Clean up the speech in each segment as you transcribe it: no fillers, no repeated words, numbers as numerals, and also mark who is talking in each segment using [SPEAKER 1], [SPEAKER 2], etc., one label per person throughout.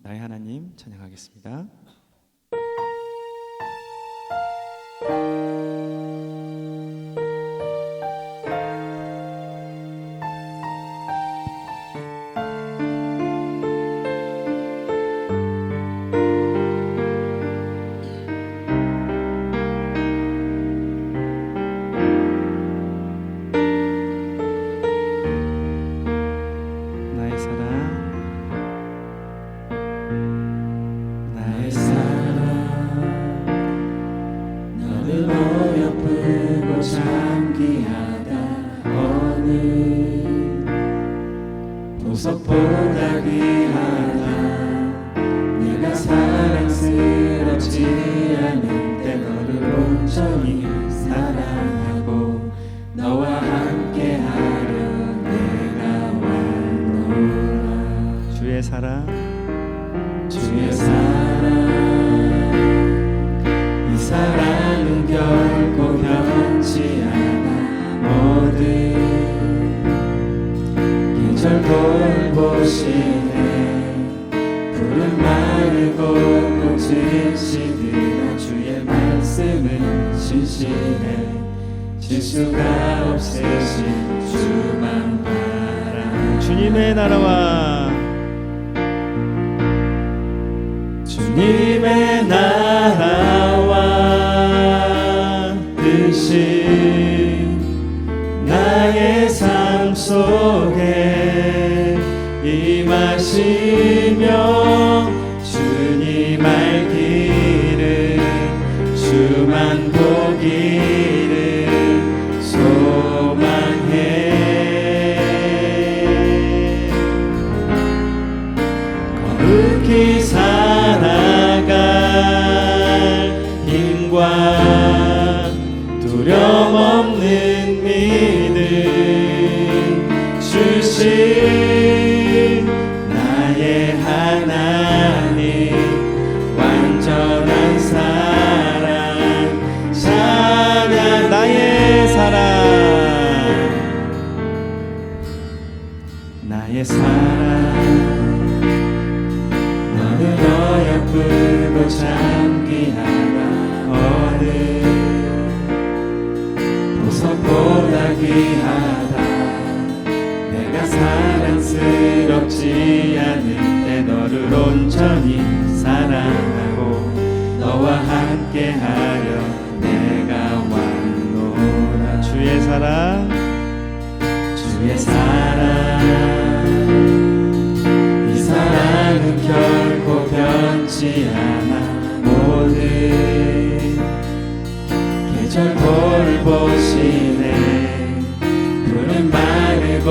[SPEAKER 1] 나의 하나님 찬양하겠습니다. 나의 사랑 나의
[SPEAKER 2] 너는 어여쁘고 장기하다 어느 보석보다 귀하다 내가 사랑스럽지 않을 때 너를 온전히 사랑하고 너와 함께하려 내가 왔노라.
[SPEAKER 1] 주의 사랑
[SPEAKER 2] 주의 사랑 이 사랑은 결코 변치 않아 모든 계절 돌보시네 푸른 마르고 꽃은 시드나 주의 말씀은 신실해 실수가 없으신 주만 바라.
[SPEAKER 1] 주님의 나라와
[SPEAKER 2] 주님의 나라와 뜻이 나의 삶 속에 임하시며 주님 알기를 주만 보기를 소망해 거룩히 살아갈 힘과 두려움 없는 믿음 주신 나의 하나님 완전한 사랑 찬양
[SPEAKER 1] 나의 사랑
[SPEAKER 2] 나의 사랑 너는 어여쁘고 장기하다 어느 보석보다 귀하다 내가 사랑스럽지 않을 때 너를 온전히 사랑하고 너와 함께하려 내가 왔노라.
[SPEAKER 1] 주의 사랑
[SPEAKER 2] 주의 사랑 이 사랑은 결코 변치 않아 모든 계절 돌보시네 푸른 마르고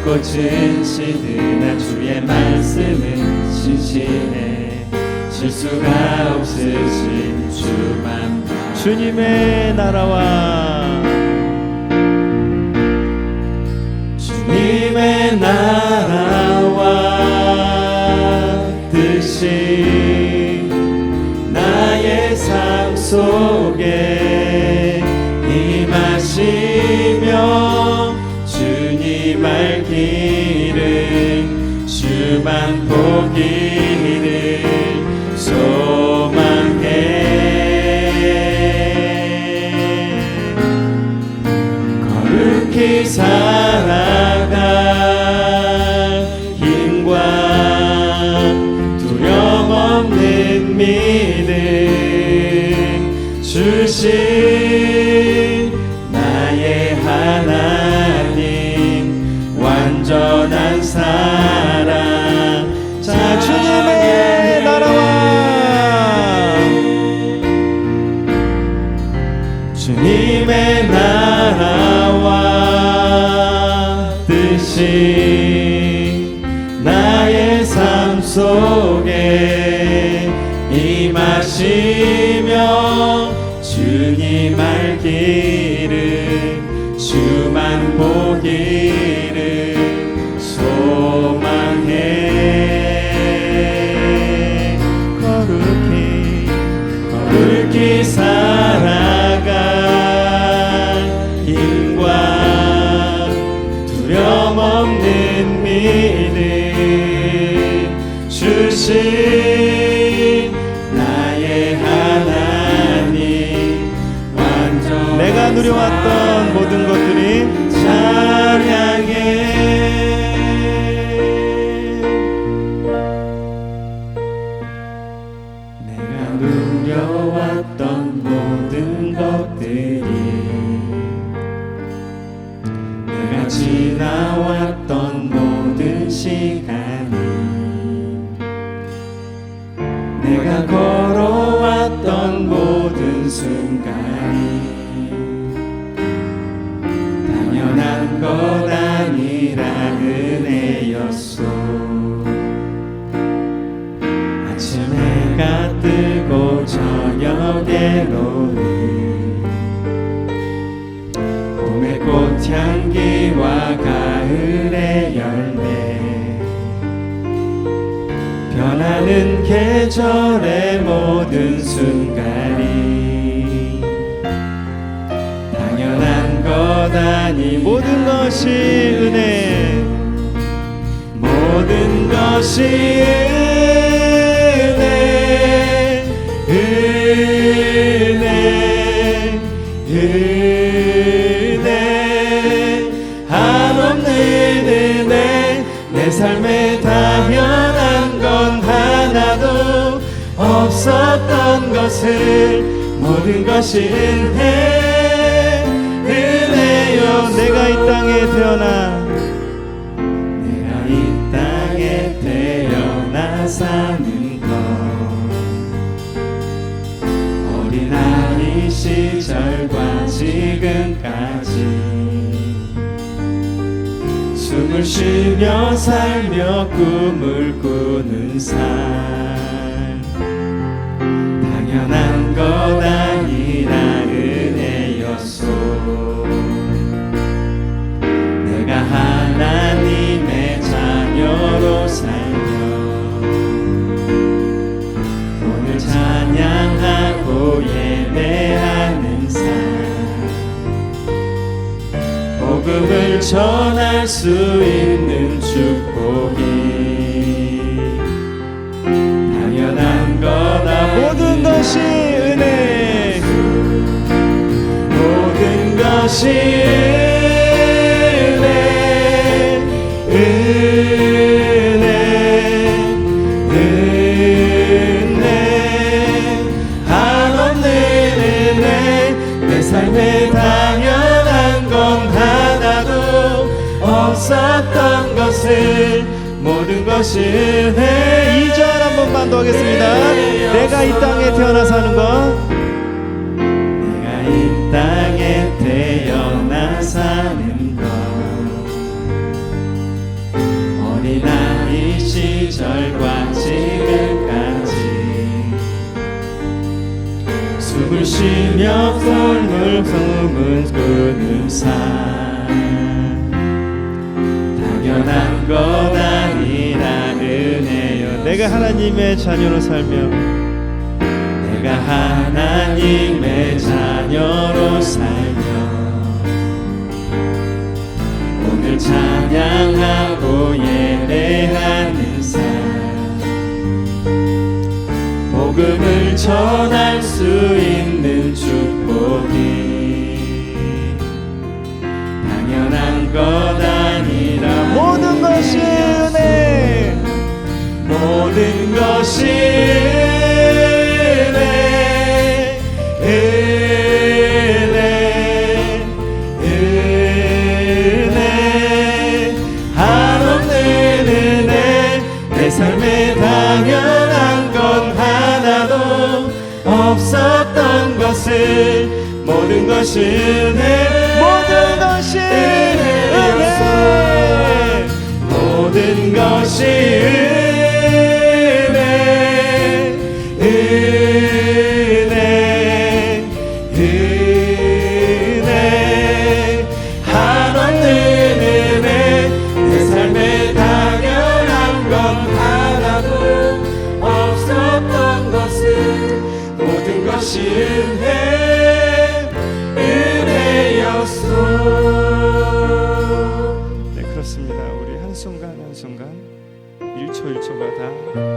[SPEAKER 2] 꽃은 시드나 주의 말씀은 신실해 실수가 없으신 주만 바라.
[SPEAKER 1] 주님의 나라와
[SPEAKER 2] 주님의 나라와 뜻이 나의 삶 속에 임하시며 주님 알기를 주만 보기를 소망해 거룩히 살아갈 힘과 두려움 없는 믿음 주신 나의 하나님 완전한 사랑.
[SPEAKER 1] 자 주님의 나라와
[SPEAKER 2] 주님의 나라와 뜻이 나의 삶 속에 임하시며 주님 알기를 주만 보기를 소망해 거룩히 살아갈 힘과 두려움 없는 믿음 주신 되신 나의 하나님 완전
[SPEAKER 1] 내가 누려왔던 모든 것들이
[SPEAKER 2] 찬양해 내가 누려왔던 모든 것들이 내가 지나왔던 모든 시간이 내가 걸어왔던 모든 순간이 당연한 것 아니라 은혜였소 아침 해가 뜨고 저녁에 노는 봄의 꽃향기와 가을의 열매 변하는 계절의 모든 순간이 당연한 것 아니
[SPEAKER 1] 모든 것이 은혜
[SPEAKER 2] 모든 것이 은혜 은혜 은혜 한없는 은혜 내 삶에 당연한 건 하나도 없었던 것을 모든 것이 은혜 은혜요
[SPEAKER 1] 내가 이 땅에 태어나
[SPEAKER 2] 내가 이 땅에 태어나 사는 것 어린아이 시절과 지금까지 숨을 쉬며 살며 꿈을 꾸는 삶 당연한 것 아니라 은혜였소 내가 하나님의 자녀로 살며 오늘 찬양하고 예배하는 삶 복음을 전할 수 있는 축복이 당연한 거다
[SPEAKER 1] 모든 것이 은혜
[SPEAKER 2] 모든 것이 은혜 은혜 은혜 한없는 은혜 내 삶에 당연한 건 하나도 없었던 것을 모든 것이 은혜
[SPEAKER 1] 2절 한 번만 더 하겠습니다. 내가 이 땅에 태어나 사는 것
[SPEAKER 2] 내가 이 땅에 태어나 사는 것 어린아이 시절과 지금까지 숨을 쉬며 꿈을 꾸는 삶 당연한 것 아니라 은혜여
[SPEAKER 1] 내가 하나님의 자녀로 살며
[SPEAKER 2] 내가 하나님의 자녀로 살며 오늘 찬양하고 예배하는 삶 복음을 전할 수 있는 축복이 당연한 것 아니라
[SPEAKER 1] 모든 것이 은혜
[SPEAKER 2] 모든 것이 은혜 은혜 은혜 한없는 은혜 내 삶에 당연한 건 하나도 없었던 것을 모든 것이 은혜
[SPEAKER 1] 모든 것이 은혜
[SPEAKER 2] 모든 것이 은혜 은혜 은혜 한없는 은혜 내 삶에 당연한 건 하나도 없었던 것을 모든 것이 은혜 은혜였소
[SPEAKER 1] 네 그렇습니다. 우리 한순간 한순간
[SPEAKER 2] 1초 1초가 다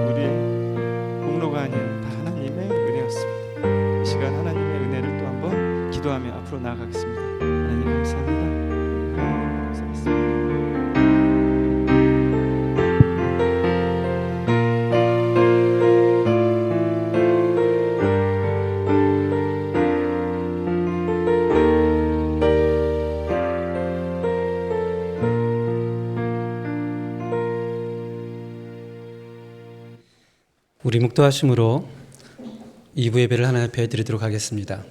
[SPEAKER 2] 우리 공로가 아닌 다 하나님의 은혜였습니다. 이 시간 하나님의 은혜를 또 한번 기도하며 앞으로 나아가겠습니다. 하나님 감사합니다. 하나님 감사합니다.
[SPEAKER 3] 우리 묵도하심으로 2부 예배를 하나님 앞에 드리도록 하겠습니다.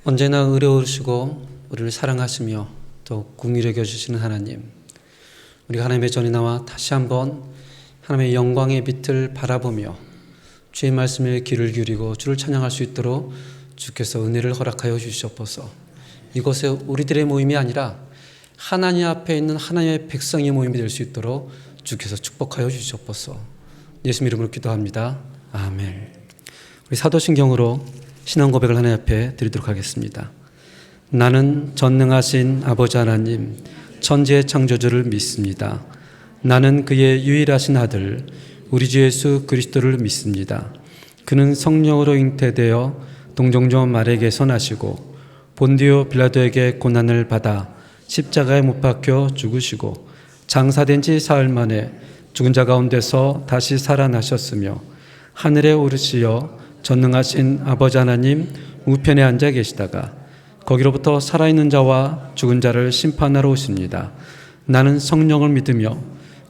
[SPEAKER 3] 언제나 의로우시고 우리를 사랑하시며 또 긍휼히 여겨주시는 하나님, 우리가 하나님의 전에 나와 다시 한번 하나님의 영광의 빛을 바라보며 주의 말씀에 귀를 기울이고 주를 찬양할 수 있도록 주께서 은혜를 허락하여 주시옵소서. 이곳에 우리들의 모임이 아니라 하나님 앞에 있는 하나님의 백성의 모임이 될 수 있도록 주께서 축복하여 주시옵소서. 예수 이름으로 기도합니다. 아멘. 우리 사도신경으로 신앙 고백을 하나님 앞에 드리도록 하겠습니다. 나는 전능하신 아버지 하나님, 천지의 창조주를 믿습니다. 나는 그의 유일하신 아들, 우리 주 예수 그리스도를 믿습니다. 그는 성령으로 잉태되어 동정녀 마리아에게서 나시고 본디오 빌라도에게 고난을 받아 십자가에 못 박혀 죽으시고 장사된 지 사흘 만에 죽은 자 가운데서 다시 살아나셨으며 하늘에 오르시어 전능하신 아버지 하나님 우편에 앉아 계시다가 거기로부터 살아있는 자와 죽은 자를 심판하러 오십니다. 나는 성령을 믿으며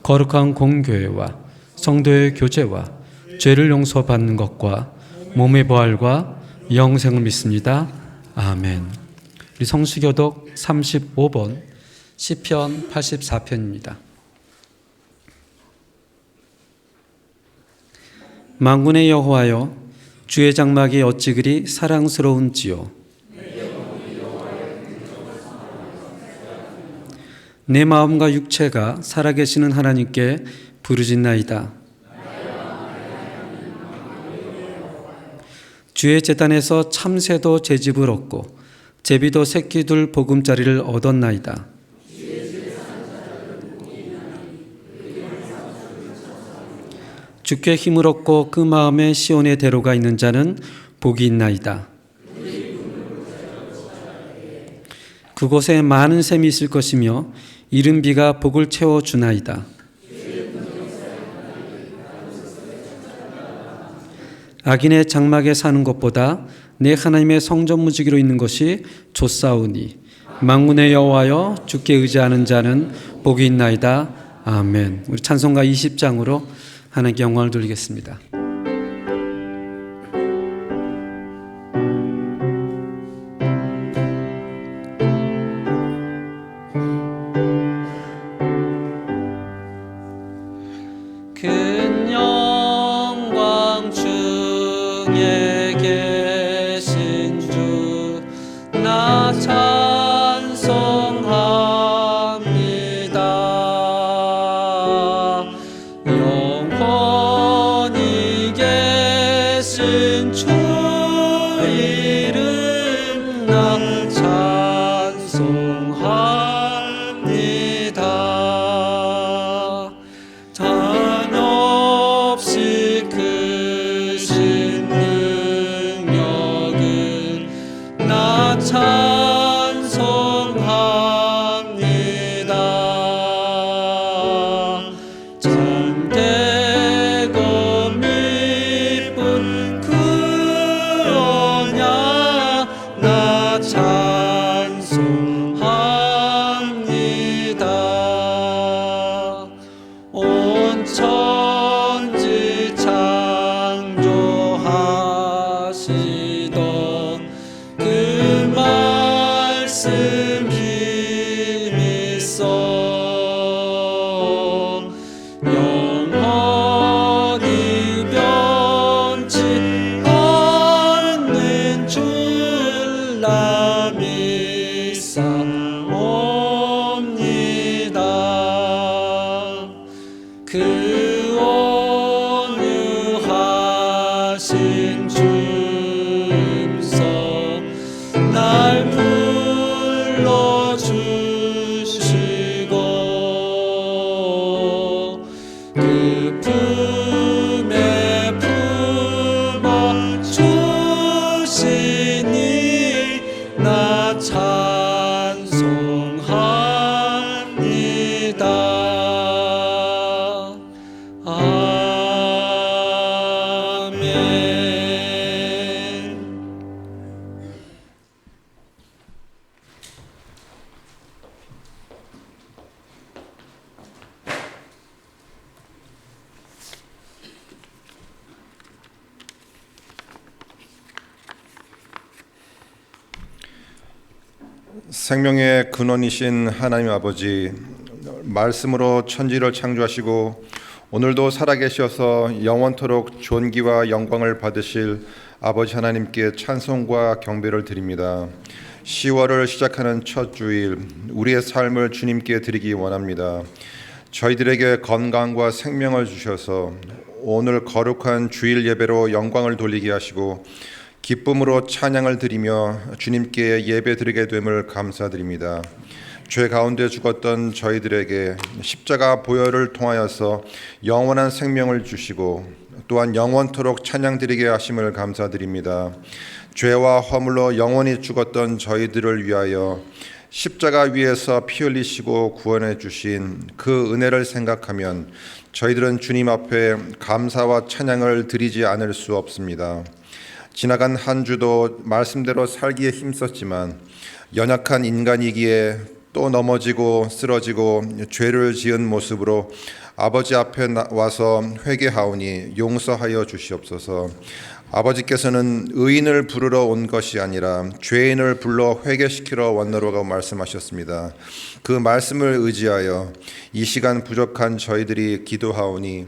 [SPEAKER 3] 거룩한 공교회와 성도의 교제와 죄를 용서받는 것과 몸의 부활과 영생을 믿습니다. 아멘. 우리 성수교독 35번 시편 84편입니다. 만군의 여호와여, 주의 장막이 어찌 그리 사랑스러운지요. 내 마음과 육체가 살아계시는 하나님께 부르짖나이다. 주의 제단에서 참새도 제집을 얻고 제비도 새끼 둘 보금자리를 얻었나이다. 주께 힘을 얻고 그 마음에 시온의 대로가 있는 자는 복이 있나이다. 그곳에 많은 샘이 있을 것이며 이른 비가 복을 채워주나이다. 악인의 장막에 사는 것보다 내 하나님의 성전 무지기로 있는 것이 좋사오니 만군의 여호와여, 주께 의지하는 자는 복이 있나이다. 아멘. 우리 찬송가 20장으로 하나님께 영광을 돌리겠습니다. 큰 영광 중에 계신 주 나 찬송합니다. 영원히 계신 주 이름 나 찬송합니다. 한없이 크신 능력은 나 찬송합니다. 참되고 미쁜 그 언약 나 찬송합니다. 온 천지 창조하시던 그 믿사옵니다. 그 온유하신 주께서 날 불러주시고 그 품에 품어 주시니 나 찬송합니다.
[SPEAKER 4] 생명의 근원이신 하나님 아버지, 말씀으로 천지를 창조하시고 오늘도 살아계셔서 영원토록 존귀와 영광을 받으실 아버지 하나님께 찬송과 경배를 드립니다. 10월을 시작하는 첫 주일, 우리의 삶을 주님께 드리기 원합니다. 저희들에게 건강과 생명을 주셔서 오늘 거룩한 주일 예배로 영광을 돌리게 하시고 기쁨으로 찬양을 드리며 주님께 예배 드리게 됨을 감사드립니다. 죄 가운데 죽었던 저희들에게 십자가 보혈을 통하여서 영원한 생명을 주시고 또한 영원토록 찬양 드리게 하심을 감사드립니다. 죄와 허물로 영원히 죽었던 저희들을 위하여 십자가 위에서 피 흘리시고 구원해 주신 그 은혜를 생각하면 저희들은 주님 앞에 감사와 찬양을 드리지 않을 수 없습니다. 지나간 한 주도 말씀대로 살기에 힘썼지만 연약한 인간이기에 또 넘어지고 쓰러지고 죄를 지은 모습으로 아버지 앞에 와서 회개하오니 용서하여 주시옵소서. 아버지께서는 의인을 부르러 온 것이 아니라 죄인을 불러 회개시키러 왔노라고 말씀하셨습니다. 그 말씀을 의지하여 이 시간 부족한 저희들이 기도하오니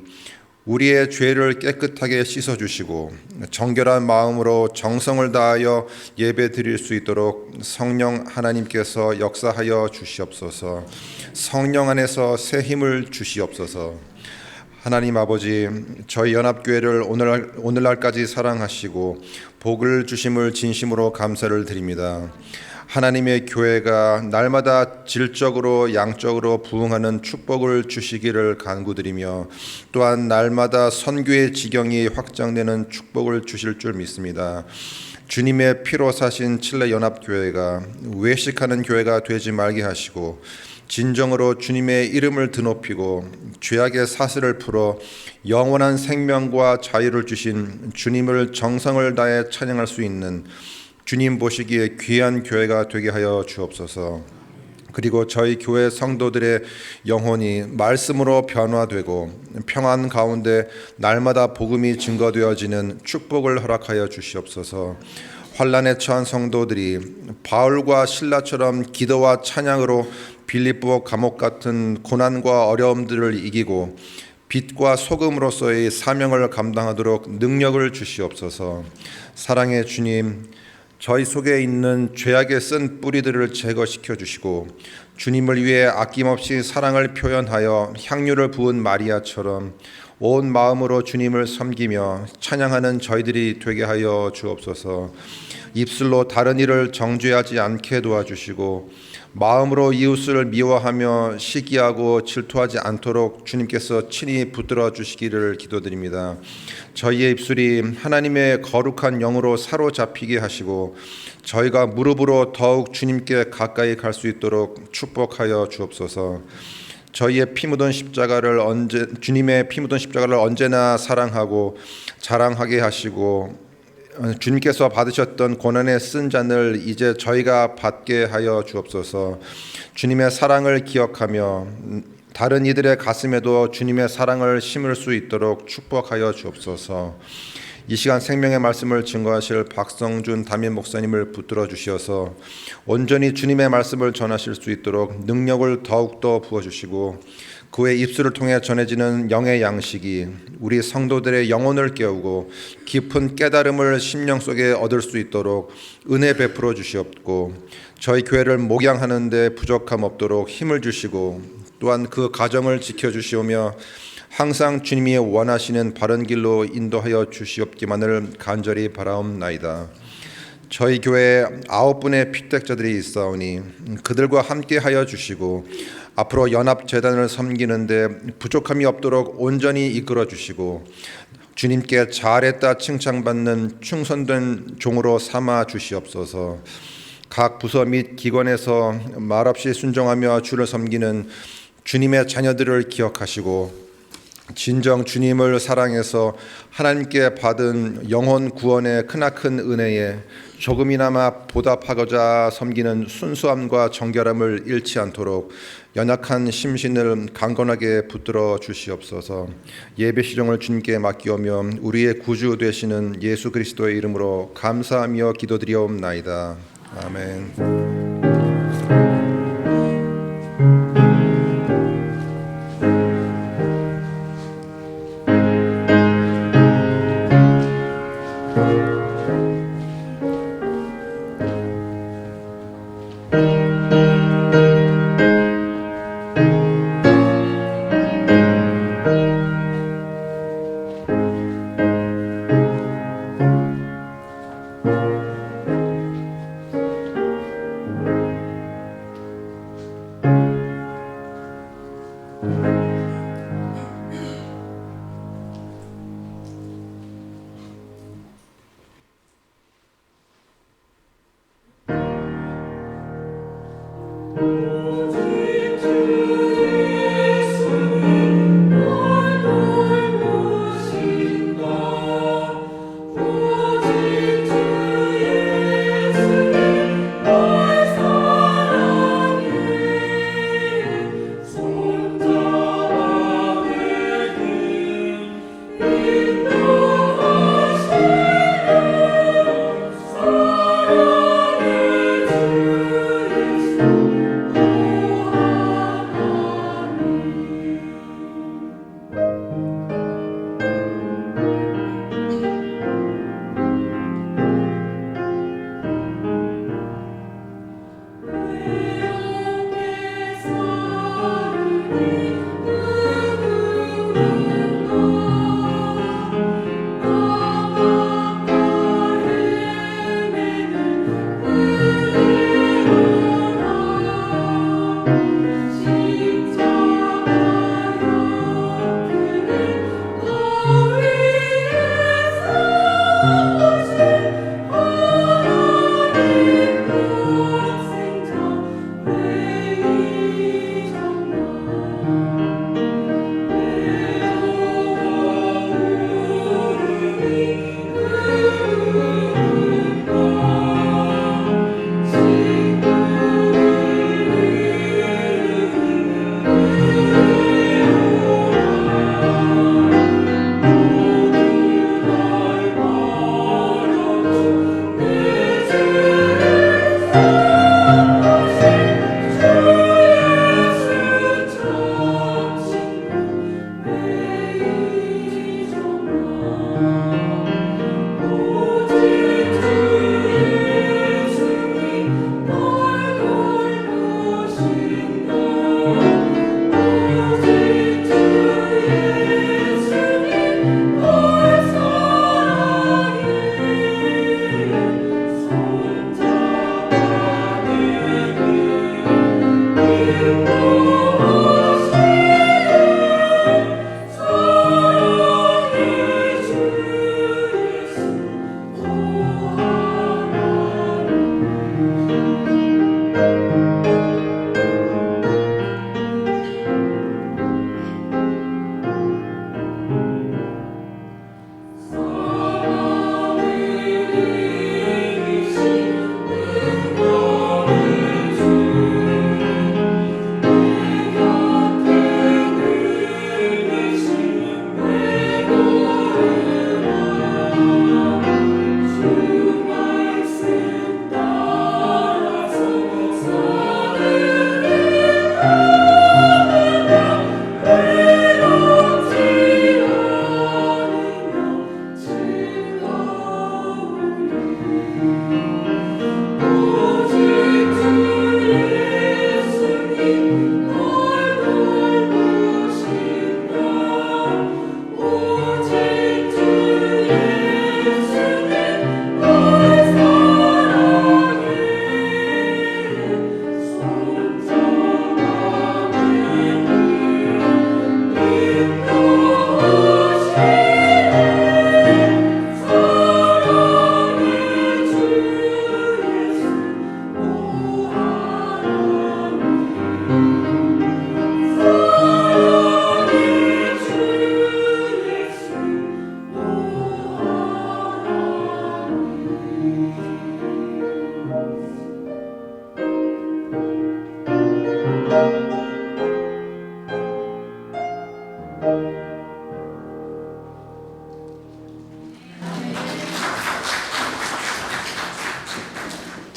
[SPEAKER 4] 우리의 죄를 깨끗하게 씻어주시고 정결한 마음으로 정성을 다하여 예배 드릴 수 있도록 성령 하나님께서 역사하여 주시옵소서. 성령 안에서 새 힘을 주시옵소서. 하나님 아버지, 저희 연합교회를 오늘날까지 사랑하시고 복을 주심을 진심으로 감사를 드립니다. 하나님의 교회가 날마다 질적으로 양적으로 부흥하는 축복을 주시기를 간구드리며 또한 날마다 선교의 지경이 확장되는 축복을 주실 줄 믿습니다. 주님의 피로 사신 칠레 연합교회가 외식하는 교회가 되지 말게 하시고 진정으로 주님의 이름을 드높이고 죄악의 사슬을 풀어 영원한 생명과 자유를 주신 주님을 정성을 다해 찬양할 수 있는 주님 보시기에 귀한 교회가 되게 하여 주옵소서. 그리고 저희 교회 성도들의 영혼이 말씀으로 변화되고 평안 가운데 날마다 복음이 증거되어지는 축복을 허락하여 주시옵소서. 환난에 처한 성도들이 바울과 실라처럼 기도와 찬양으로 빌립보 감옥 같은 고난과 어려움들을 이기고 빛과 소금으로서의 사명을 감당하도록 능력을 주시옵소서. 사랑의 주님, 저희 속에 있는 죄악의 쓴 뿌리들을 제거시켜 주시고 주님을 위해 아낌없이 사랑을 표현하여 향유를 부은 마리아처럼 온 마음으로 주님을 섬기며 찬양하는 저희들이 되게 하여 주옵소서. 입술로 다른 일을 정죄하지 않게 도와주시고 마음으로 이웃을 미워하며 시기하고 질투하지 않도록 주님께서 친히 붙들어 주시기를 기도드립니다. 저희의 입술이 하나님의 거룩한 영으로 사로잡히게 하시고 저희가 무릎으로 더욱 주님께 가까이 갈 수 있도록 축복하여 주옵소서. 저희의 피 묻은 십자가를 주님의 피 묻은 십자가를 언제나 사랑하고 자랑하게 하시고 주님께서 받으셨던 고난의 쓴 잔을 이제 저희가 받게 하여 주옵소서. 주님의 사랑을 기억하며 다른 이들의 가슴에도 주님의 사랑을 심을 수 있도록 축복하여 주옵소서. 이 시간 생명의 말씀을 증거하실 박성준 담임 목사님을 붙들어 주셔서 온전히 주님의 말씀을 전하실 수 있도록 능력을 더욱더 부어주시고 그의 입술을 통해 전해지는 영의 양식이 우리 성도들의 영혼을 깨우고 깊은 깨달음을 심령 속에 얻을 수 있도록 은혜 베풀어 주시옵고, 저희 교회를 목양하는 데 부족함 없도록 힘을 주시고, 또한 그 가정을 지켜주시오며 항상 주님이 원하시는 바른 길로 인도하여 주시옵기만을 간절히 바라옵나이다. 저희 교회에 9분의 피택자들이 있사오니 그들과 함께하여 주시고 앞으로 연합재단을 섬기는데 부족함이 없도록 온전히 이끌어 주시고 주님께 잘했다 칭찬받는 충성된 종으로 삼아 주시옵소서. 각 부서 및 기관에서 말없이 순종하며 주를 섬기는 주님의 자녀들을 기억하시고 진정 주님을 사랑해서 하나님께 받은 영혼 구원의 크나큰 은혜에 조금이나마 보답하고자 섬기는 순수함과 정결함을 잃지 않도록 연약한 심신을 강건하게 붙들어 주시옵소서. 예배 시종을 주님께 맡기오며 우리의 구주 되시는 예수 그리스도의 이름으로 감사하며 기도드리옵나이다. 아멘.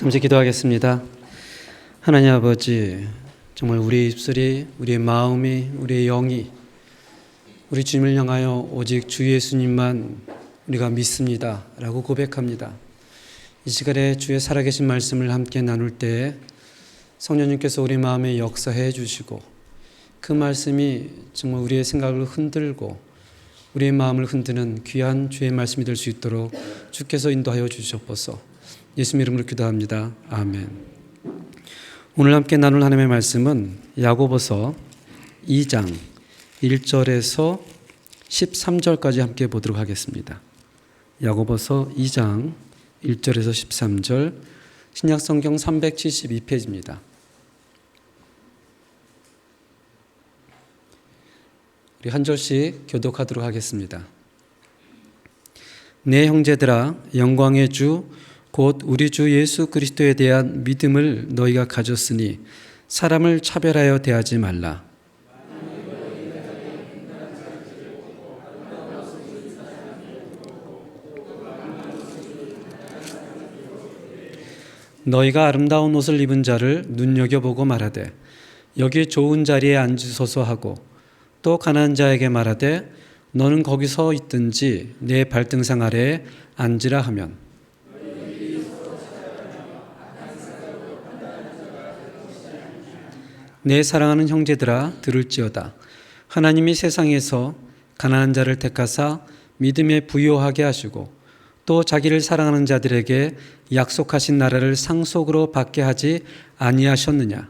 [SPEAKER 3] 잠시 기도하겠습니다. 하나님 아버지, 정말 우리의 입술이, 우리의 마음이, 우리의 영이 우리 주님을 향하여 오직 주 예수님만 우리가 믿습니다 라고 고백합니다. 이 시간에 주의 살아계신 말씀을 함께 나눌 때에 성령님께서 우리 마음에 역사해 주시고 그 말씀이 정말 우리의 생각을 흔들고 우리의 마음을 흔드는 귀한 주의 말씀이 될 수 있도록 주께서 인도하여 주시옵소서. 예수님 이름으로 기도합니다. 아멘. 오늘 함께 나눌 하나님의 말씀은 야고보서 2장 1절에서 13절까지 함께 보도록 하겠습니다. 야고보서 2장 1절에서 13절, 신약성경 372페이지입니다. 우리 한 절씩 교독하도록 하겠습니다. 내 형제들아, 영광의 주 곧 우리 주 예수 그리스도에 대한 믿음을 너희가 가졌으니 사람을 차별하여 대하지 말라. 너희가 아름다운 옷을 입은 자를 눈여겨보고 말하되 여기 좋은 자리에 앉으소서 하고 또 가난한 자에게 말하되 너는 거기 서 있든지 내 발등상 아래에 앉으라 하면 내 사랑하는 형제들아 들을지어다. 하나님이 세상에서 가난한 자를 택하사 믿음에 부요하게 하시고 또 자기를 사랑하는 자들에게 약속하신 나라를 상속으로 받게 하지 아니하셨느냐.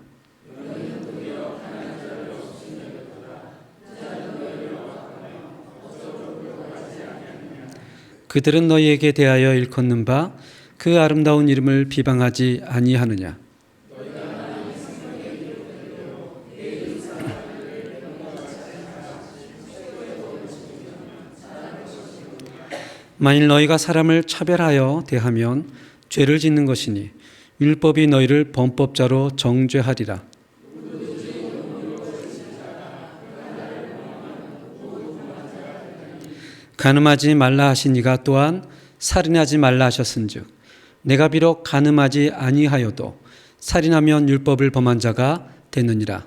[SPEAKER 3] 그들은 너희에게 대하여 일컫는 바 그 아름다운 이름을 비방하지 아니하느냐. 만일 너희가 사람을 차별하여 대하면 죄를 짓는 것이니 율법이 너희를 범법자로 정죄하리라. 간음하지 말라 하신 이가 또한 살인하지 말라 하셨은즉 내가 비록 간음하지 아니하여도 살인하면 율법을 범한 자가 되느니라.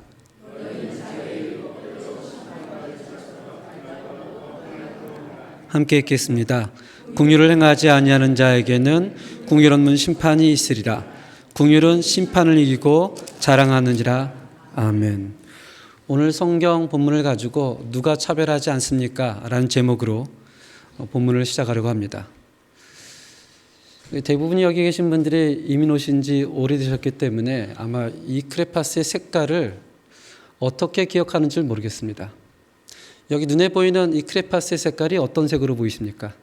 [SPEAKER 3] 함께 읽겠습니다. 긍휼을 행하지 아니하는 자에게는 긍휼 없는 심판이 있으리라. 긍휼은 심판을 이기고 자랑하느니라. 아멘. 오늘 성경 본문을 가지고 누가 차별하지 않습니까? 라는 제목으로 본문을 시작하려고 합니다. 대부분이 여기 계신 분들이 이민 오신 지 오래되셨기 때문에 아마 이 크레파스의 색깔을 어떻게 기억하는지 모르겠습니다. 여기 눈에 보이는 이 크레파스의 색깔이 어떤 색으로 보이십니까?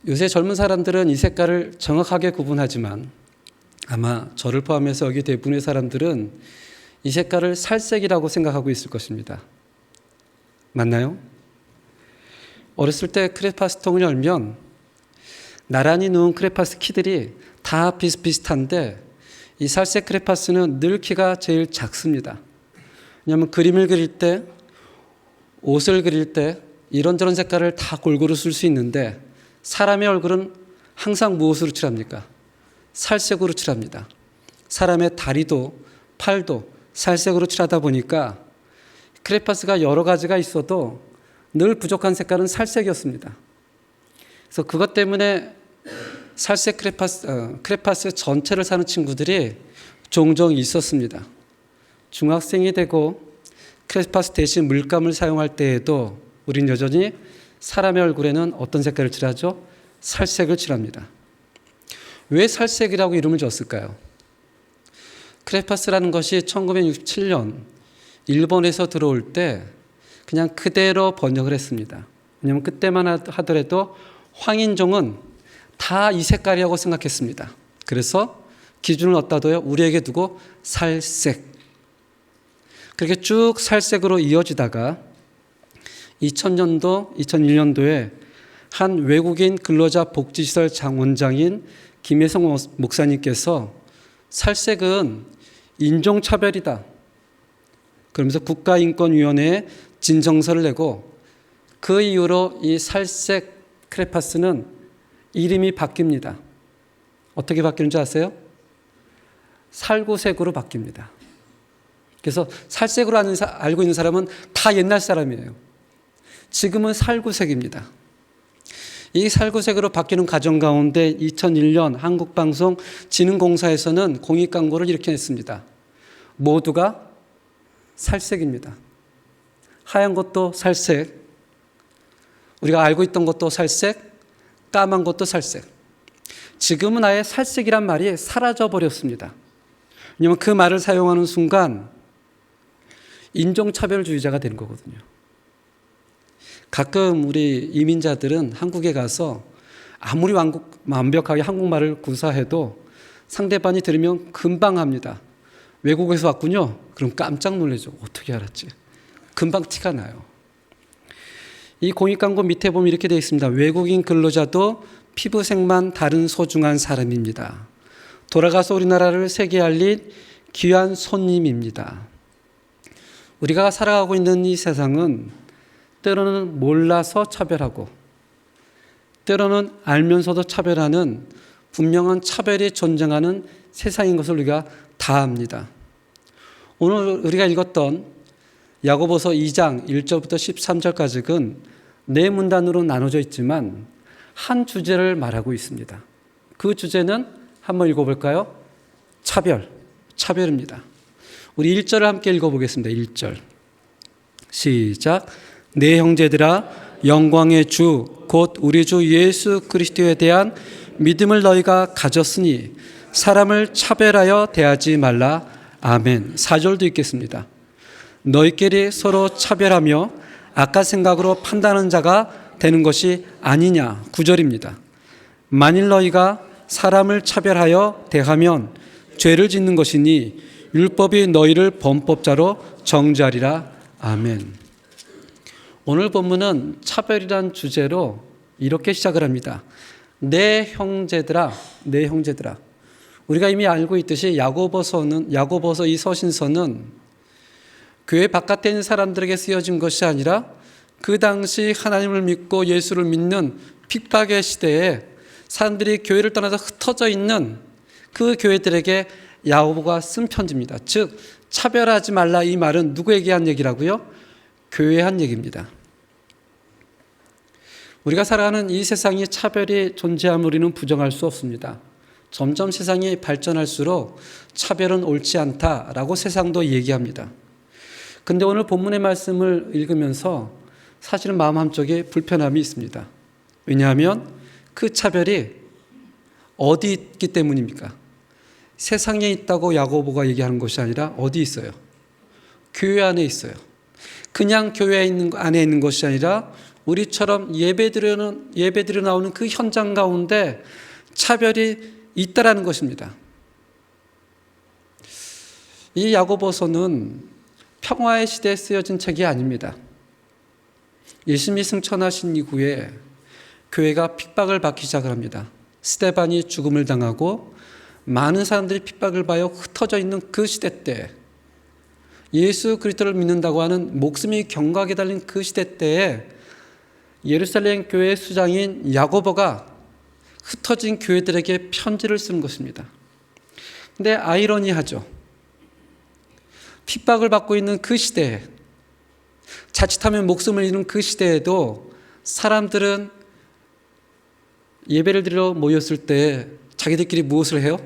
[SPEAKER 3] 요새 젊은 사람들은 이 색깔을 정확하게 구분하지만 아마 저를 포함해서 여기 대부분의 사람들은 이 색깔을 살색이라고 생각하고 있을 것입니다. 맞나요? 어렸을 때 크레파스 통을 열면 나란히 누운 크레파스 키들이 다 비슷비슷한데 이 살색 크레파스는 늘 키가 제일 작습니다. 왜냐하면 그림을 그릴 때, 옷을 그릴 때 이런저런 색깔을 다 골고루 쓸 수 있는데 사람의 얼굴은 항상 무엇으로 칠합니까? 살색으로 칠합니다. 사람의 다리도 팔도 살색으로 칠하다 보니까 크레파스가 여러 가지가 있어도 늘 부족한 색깔은 살색이었습니다. 그래서 그것 때문에 살색 크레파스 전체를 사는 친구들이 종종 있었습니다. 중학생이 되고 크레파스 대신 물감을 사용할 때에도 우린 여전히 사람의 얼굴에는 어떤 색깔을 칠하죠? 살색을 칠합니다. 왜 살색이라고 이름을 줬을까요? 크레파스라는 것이 1967년 일본에서 들어올 때 그냥 그대로 번역을 했습니다. 왜냐하면 그때만 하더라도 황인종은 다 이 색깔이라고 생각했습니다. 그래서 기준을 어디다 둬요? 우리에게 두고 살색. 그렇게 쭉 살색으로 이어지다가 2000년도, 2001년도에 한 외국인 근로자 복지시설 원장인 김혜성 목사님께서 살색은 인종차별이다 그러면서 국가인권위원회에 진정서를 내고 그 이후로 이 살색 크레파스는 이름이 바뀝니다. 어떻게 바뀌는 줄 아세요? 살구색으로 바뀝니다. 그래서 살색으로 알고 있는 사람은 다 옛날 사람이에요. 지금은 살구색입니다. 이 살구색으로 바뀌는 과정 가운데 2001년 한국방송 진흥공사에서는 공익 광고를 이렇게 냈습니다. 모두가 살색입니다. 하얀 것도 살색, 우리가 알고 있던 것도 살색, 까만 것도 살색. 지금은 아예 살색이란 말이 사라져버렸습니다. 왜냐하면 그 말을 사용하는 순간 인종차별주의자가 되는 거거든요. 가끔 우리 이민자들은 한국에 가서 아무리 완벽하게 한국말을 구사해도 상대방이 들으면 금방 합니다. 외국에서 왔군요. 그럼 깜짝 놀라죠. 어떻게 알았지? 금방 티가 나요. 이 공익광고 밑에 보면 이렇게 되어 있습니다. 외국인 근로자도 피부색만 다른 소중한 사람입니다. 돌아가서 우리나라를 세계에 알린 귀한 손님입니다. 우리가 살아가고 있는 이 세상은 때로는 몰라서 차별하고 때로는 알면서도 차별하는 분명한 차별이 존재하는 세상인 것을 우리가 다 압니다. 오늘 우리가 읽었던 야고보서 2장 1절부터 13절까지는 네 문단으로 나눠져 있지만 한 주제를 말하고 있습니다. 그 주제는 한번 읽어볼까요? 차별입니다. 우리 1절을 함께 읽어보겠습니다. 1절 시작. 내 형제들아 영광의 주 곧 우리 주 예수 그리스도에 대한 믿음을 너희가 가졌으니 사람을 차별하여 대하지 말라. 아멘. 4절도 읽겠습니다. 너희끼리 서로 차별하며 악한 생각으로 판단하는 자가 되는 것이 아니냐. 9절입니다. 만일 너희가 사람을 차별하여 대하면 죄를 짓는 것이니 율법이 너희를 범법자로 정죄하리라. 아멘. 오늘 본문은 차별이란 주제로 이렇게 시작을 합니다. 내 형제들아. 우리가 이미 알고 있듯이 야고보서 이 서신서는 교회 바깥에 있는 사람들에게 쓰여진 것이 아니라 그 당시 하나님을 믿고 예수를 믿는 핍박의 시대에 사람들이 교회를 떠나서 흩어져 있는 그 교회들에게 야고보가 쓴 편지입니다. 즉 차별하지 말라 이 말은 누구에게 한 얘기라고요? 교회에 한 얘기입니다. 우리가 살아가는 이 세상에 차별이 존재함을 우리는 부정할 수 없습니다. 점점 세상이 발전할수록 차별은 옳지 않다라고 세상도 얘기합니다. 근데 오늘 본문의 말씀을 읽으면서 사실은 마음 한쪽에 불편함이 있습니다. 왜냐하면 그 차별이 어디 있기 때문입니까? 세상에 있다고 야고보가 얘기하는 것이 아니라 어디 있어요? 교회 안에 있어요. 그냥 교회 안에 있는 것이 아니라 우리처럼 예배드려 나오는 그 현장 가운데 차별이 있다라는 것입니다. 이 야고보서는 평화의 시대에 쓰여진 책이 아닙니다. 예수님이 승천하신 이후에 교회가 핍박을 받기 시작을 합니다. 스데반이 죽음을 당하고 많은 사람들이 핍박을 받아 흩어져 있는 그 시대 때 예수 그리스도를 믿는다고 하는 목숨이 경각에 달린 그 시대 때에 예루살렘 교회 수장인 야고보가 흩어진 교회들에게 편지를 쓰는 것입니다. 근데 아이러니하죠. 핍박을 받고 있는 그 시대에 자칫하면 목숨을 잃는 그 시대에도 사람들은 예배를 드리러 모였을 때 자기들끼리 무엇을 해요?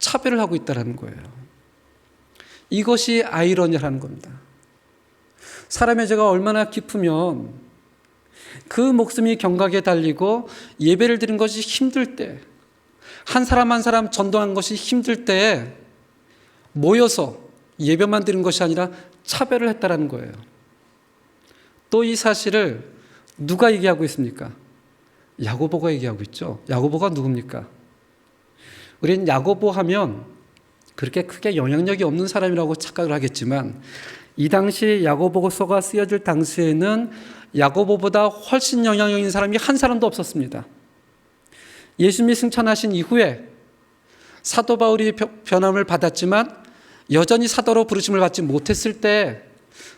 [SPEAKER 3] 차별을 하고 있다는 거예요. 이것이 아이러니하는 겁니다. 사람의 죄가 얼마나 깊으면 그 목숨이 경각에 달리고 예배를 드리는 것이 힘들 때, 한 사람 한 사람 전도하는 것이 힘들 때에 모여서 예배만 드리는 것이 아니라 차별을 했다는 거예요. 또 이 사실을 누가 얘기하고 있습니까? 야고보가 얘기하고 있죠. 야고보가 누굽니까? 우리는 야고보 하면 그렇게 크게 영향력이 없는 사람이라고 착각을 하겠지만 이 당시 야고보서가 쓰여질 당시에는 야고보보다 훨씬 영향력 있는 사람이 한 사람도 없었습니다. 예수님이 승천하신 이후에 사도 바울이 변함을 받았지만 여전히 사도로 부르심을 받지 못했을 때,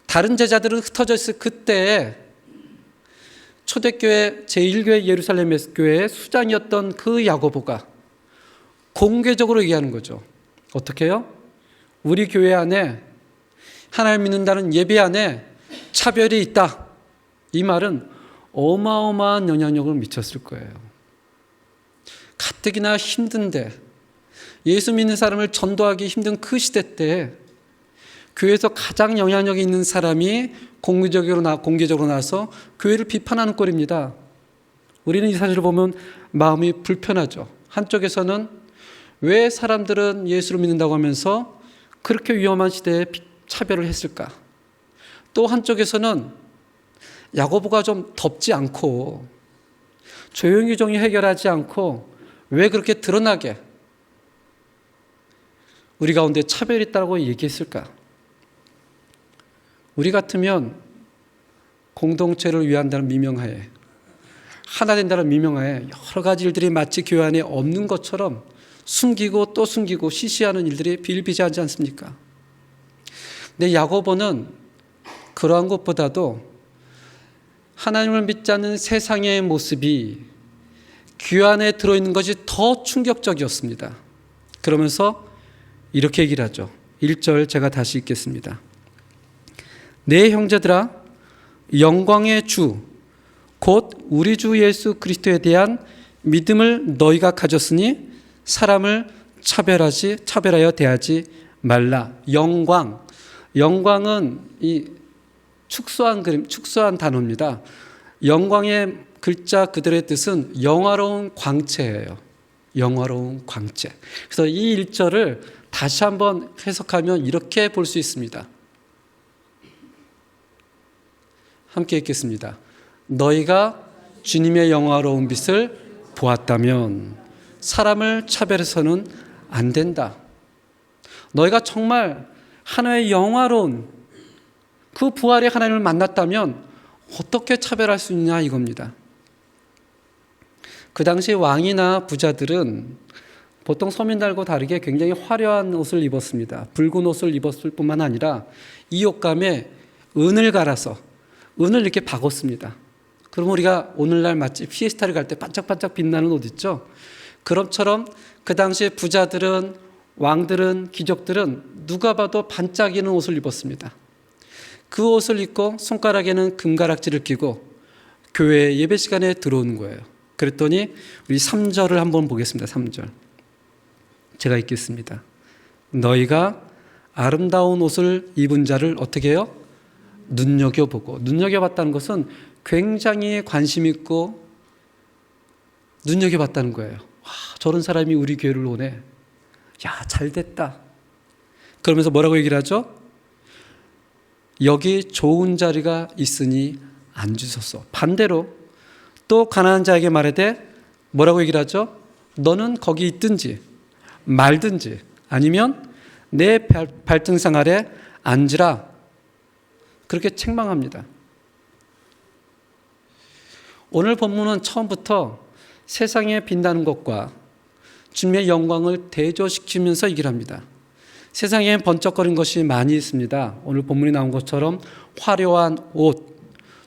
[SPEAKER 3] 다른 제자들은 흩어져 있을 그때에 초대교회 제1교회 예루살렘 교회의 수장이었던 그 야고보가 공개적으로 얘기하는 거죠. 어떻게 해요? 우리 교회 안에, 하나님 믿는다는 예배 안에 차별이 있다. 이 말은 어마어마한 영향력을 미쳤을 거예요. 가뜩이나 힘든데, 예수 믿는 사람을 전도하기 힘든 그 시대 때 교회에서 가장 영향력이 있는 사람이 공개적으로 나서 교회를 비판하는 꼴입니다. 우리는 이 사실을 보면 마음이 불편하죠. 한쪽에서는 왜 사람들은 예수를 믿는다고 하면서 그렇게 위험한 시대에 차별을 했을까? 또 한쪽에서는 야고보가 좀 덮지 않고 조용히 해결하지 않고 왜 그렇게 드러나게 우리 가운데 차별이 있다고 얘기했을까? 우리 같으면 공동체를 위한다는 미명하에, 하나 된다는 미명하에 여러 가지 일들이 마치 교회 안에 없는 것처럼 숨기고 또 숨기고 시시하는 일들이 비일비재하지 않습니까? 근데 야고보는 그러한 것보다도 하나님을 믿지 않는 세상의 모습이 귀 안에 들어있는 것이 더 충격적이었습니다. 그러면서 이렇게 얘기를 하죠. 1절 제가 다시 읽겠습니다. 내 형제들아, 영광의 주 곧 우리 주 예수 그리스도에 대한 믿음을 너희가 가졌으니 사람을 차별하여 대하지 말라. 영광은 이 축소한 단어입니다. 영광의 글자 그대로의 뜻은 영화로운 광채예요. 영화로운 광채. 그래서 이 1절을 다시 한번 해석하면 이렇게 볼 수 있습니다. 함께 읽겠습니다. 너희가 주님의 영화로운 빛을 보았다면 사람을 차별해서는 안 된다. 너희가 정말 하나의 영화로운 그 부활의 하나님을 만났다면 어떻게 차별할 수 있냐 이겁니다. 그 당시 왕이나 부자들은 보통 서민들과 다르게 굉장히 화려한 옷을 입었습니다. 붉은 옷을 입었을 뿐만 아니라 이 옷감에 은을 갈아서 은을 이렇게 박았습니다. 그럼 우리가 오늘날 마치 피에스타를 갈 때 반짝반짝 빛나는 옷 있죠? 그럼처럼 그 당시에 부자들은, 왕들은, 귀족들은 누가 봐도 반짝이는 옷을 입었습니다. 그 옷을 입고 손가락에는 금가락지를 끼고 교회 예배 시간에 들어오는 거예요. 그랬더니 우리 3절을 한번 보겠습니다. 3절 제가 읽겠습니다. 너희가 아름다운 옷을 입은 자를 어떻게 해요? 눈여겨보고. 눈여겨봤다는 것은 굉장히 관심 있고 눈여겨봤다는 거예요. 와, 저런 사람이 우리 교회를 오네. 야, 잘됐다. 그러면서 뭐라고 얘기를 하죠? 여기 좋은 자리가 있으니 앉으소서. 반대로 또 가난한 자에게 말하되 뭐라고 얘기를 하죠? 너는 거기 있든지 말든지 아니면 내 발등상 아래 앉으라. 그렇게 책망합니다. 오늘 본문은 처음부터 세상에 빛나는 것과 주님의 영광을 대조시키면서 얘기를 합니다. 세상에 번쩍거린 것이 많이 있습니다. 오늘 본문에 나온 것처럼 화려한 옷,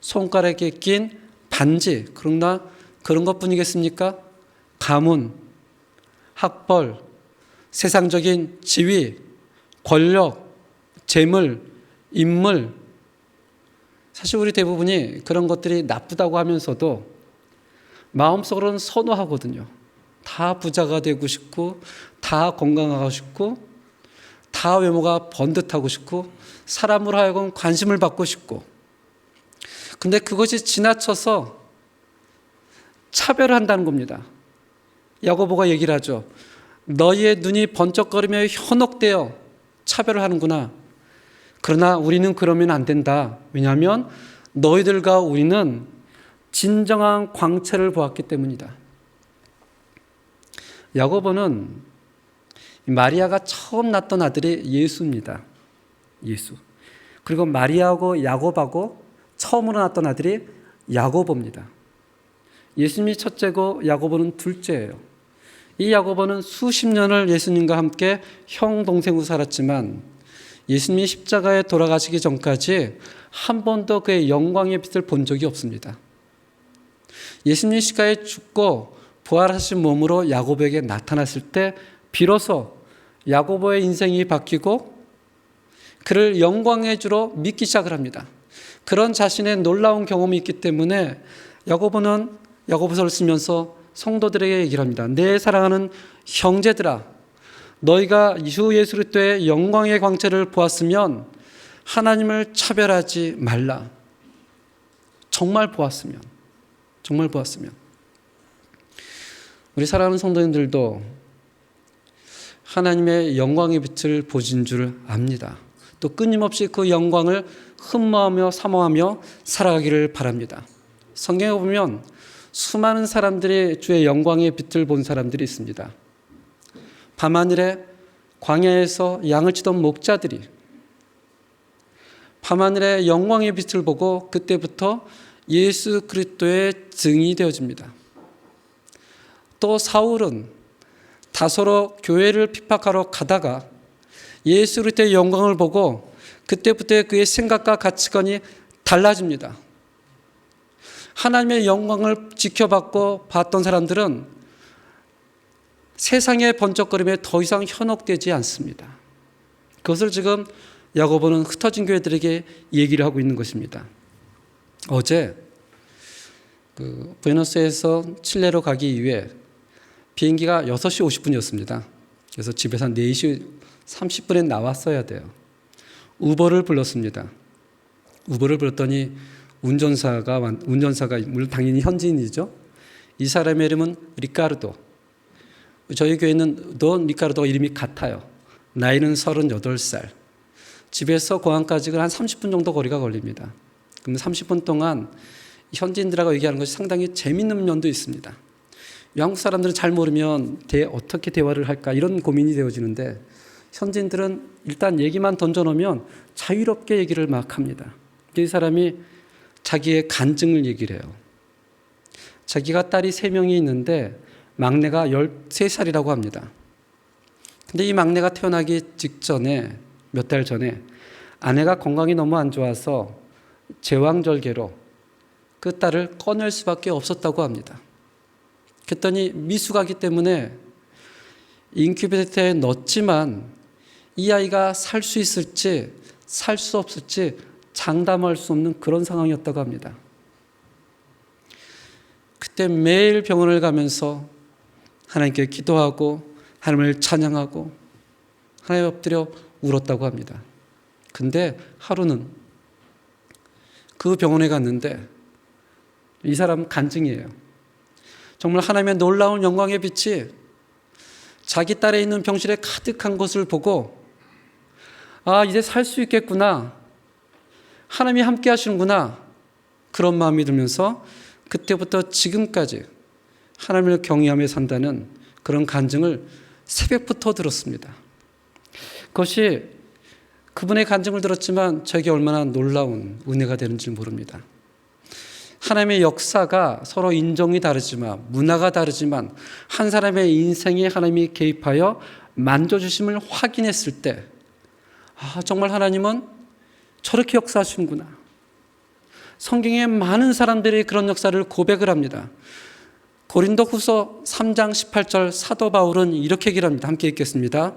[SPEAKER 3] 손가락에 낀 반지, 그러나 그런 것뿐이겠습니까? 가문, 학벌, 세상적인 지위, 권력, 재물, 인물. 사실 우리 대부분이 그런 것들이 나쁘다고 하면서도 마음속으로는 선호하거든요. 다 부자가 되고 싶고, 다 건강하고 싶고, 다 외모가 번듯하고 싶고, 사람으로 하여금 관심을 받고 싶고. 근데 그것이 지나쳐서 차별을 한다는 겁니다. 야고보가 얘기를 하죠. 너희의 눈이 번쩍거리며 현혹되어 차별을 하는구나. 그러나 우리는 그러면 안 된다. 왜냐하면 너희들과 우리는 진정한 광채를 보았기 때문이다. 야고보는 마리아가 처음 낳던 아들이 예수입니다. 예수. 그리고 마리아하고 야곱하고 처음으로 낳았던 아들이 야고보입니다. 예수님이 첫째고 야고보는 둘째예요. 이 야고보는 수십 년을 예수님과 함께 형 동생으로 살았지만 예수님이 십자가에 돌아가시기 전까지 한 번도 그의 영광의 빛을 본 적이 없습니다. 예수님이 십자가에 죽고 부활하신 몸으로 야고보에게 나타났을 때 비로소 야고보의 인생이 바뀌고 그를 영광의 주로 믿기 시작을 합니다. 그런 자신의 놀라운 경험이 있기 때문에 야고보는 야고보서를 쓰면서 성도들에게 얘기를 합니다. 내 사랑하는 형제들아, 너희가 주 예수 그리스도의 영광의 광채를 보았으면 하나님을 차별하지 말라. 정말 보았으면 우리 사랑하는 성도님들도 하나님의 영광의 빛을 보신 줄 압니다. 또 끊임없이 그 영광을 흠모하며 사모하며 살아가기를 바랍니다. 성경에 보면 수많은 사람들이 주의 영광의 빛을 본 사람들이 있습니다. 밤하늘에 광야에서 양을 치던 목자들이 밤하늘에 영광의 빛을 보고 그때부터 예수 그리스도의 증인이 되어집니다. 또 사울은 다소로 교회를 핍박하러 가다가 예수 그리스도의 영광을 보고 그때부터 그의 생각과 가치관이 달라집니다. 하나님의 영광을 지켜봤고 봤던 사람들은 세상의 번쩍거림에 더 이상 현혹되지 않습니다. 그것을 지금 야고보는 흩어진 교회들에게 얘기를 하고 있는 것입니다. 어제 부에노스에서 칠레로 가기 위해 비행기가 6시 50분이었습니다. 그래서 집에서 한 4시 30분에 나왔어야 돼요. 우버를 불렀습니다. 우버를 불렀더니 운전사가 물론 당연히 현지인이죠. 이 사람의 이름은 리카르도. 저희 교회는 돈 리카르도가 이름이 같아요. 나이는 38살. 집에서 공항까지 한 30분 정도 거리가 걸립니다. 그럼 30분 동안 현지인들하고 얘기하는 것이 상당히 재밌는 면도 있습니다. 한국 사람들은 잘 모르면 어떻게 대화를 할까 이런 고민이 되어지는데 현지인들은 일단 얘기만 던져놓으면 자유롭게 얘기를 막 합니다. 이 사람이 자기의 간증을 얘기를 해요. 자기가 딸이 3명이 있는데 막내가 13살이라고 합니다. 근데 이 막내가 태어나기 직전에 몇 달 전에 아내가 건강이 너무 안 좋아서 제왕절개로 그 딸을 꺼낼 수밖에 없었다고 합니다. 그랬더니 미숙하기 때문에 인큐베이터에 넣었지만 이 아이가 살 수 있을지 살 수 없을지 장담할 수 없는 그런 상황이었다고 합니다. 그때 매일 병원을 가면서 하나님께 기도하고 하나님을 찬양하고 하나님 엎드려 울었다고 합니다. 근데 하루는 그 병원에 갔는데 이 사람 간증이에요. 정말 하나님의 놀라운 영광의 빛이 자기 딸에 있는 병실에 가득한 것을 보고 이제 살 수 있겠구나. 하나님이 함께 하시는구나. 그런 마음이 들면서 그때부터 지금까지 하나님을 경외하며 산다는 그런 간증을 새벽부터 들었습니다. 그것이 그분의 간증을 들었지만 저에게 얼마나 놀라운 은혜가 되는지 모릅니다. 하나님의 역사가 서로 인종이 다르지만 문화가 다르지만 한 사람의 인생에 하나님이 개입하여 만져주심을 확인했을 때 정말 하나님은 저렇게 역사하시는구나. 성경에 많은 사람들이 그런 역사를 고백을 합니다. 고린도후서 3장 18절 사도 바울은 이렇게 얘기를 합니다. 함께 읽겠습니다.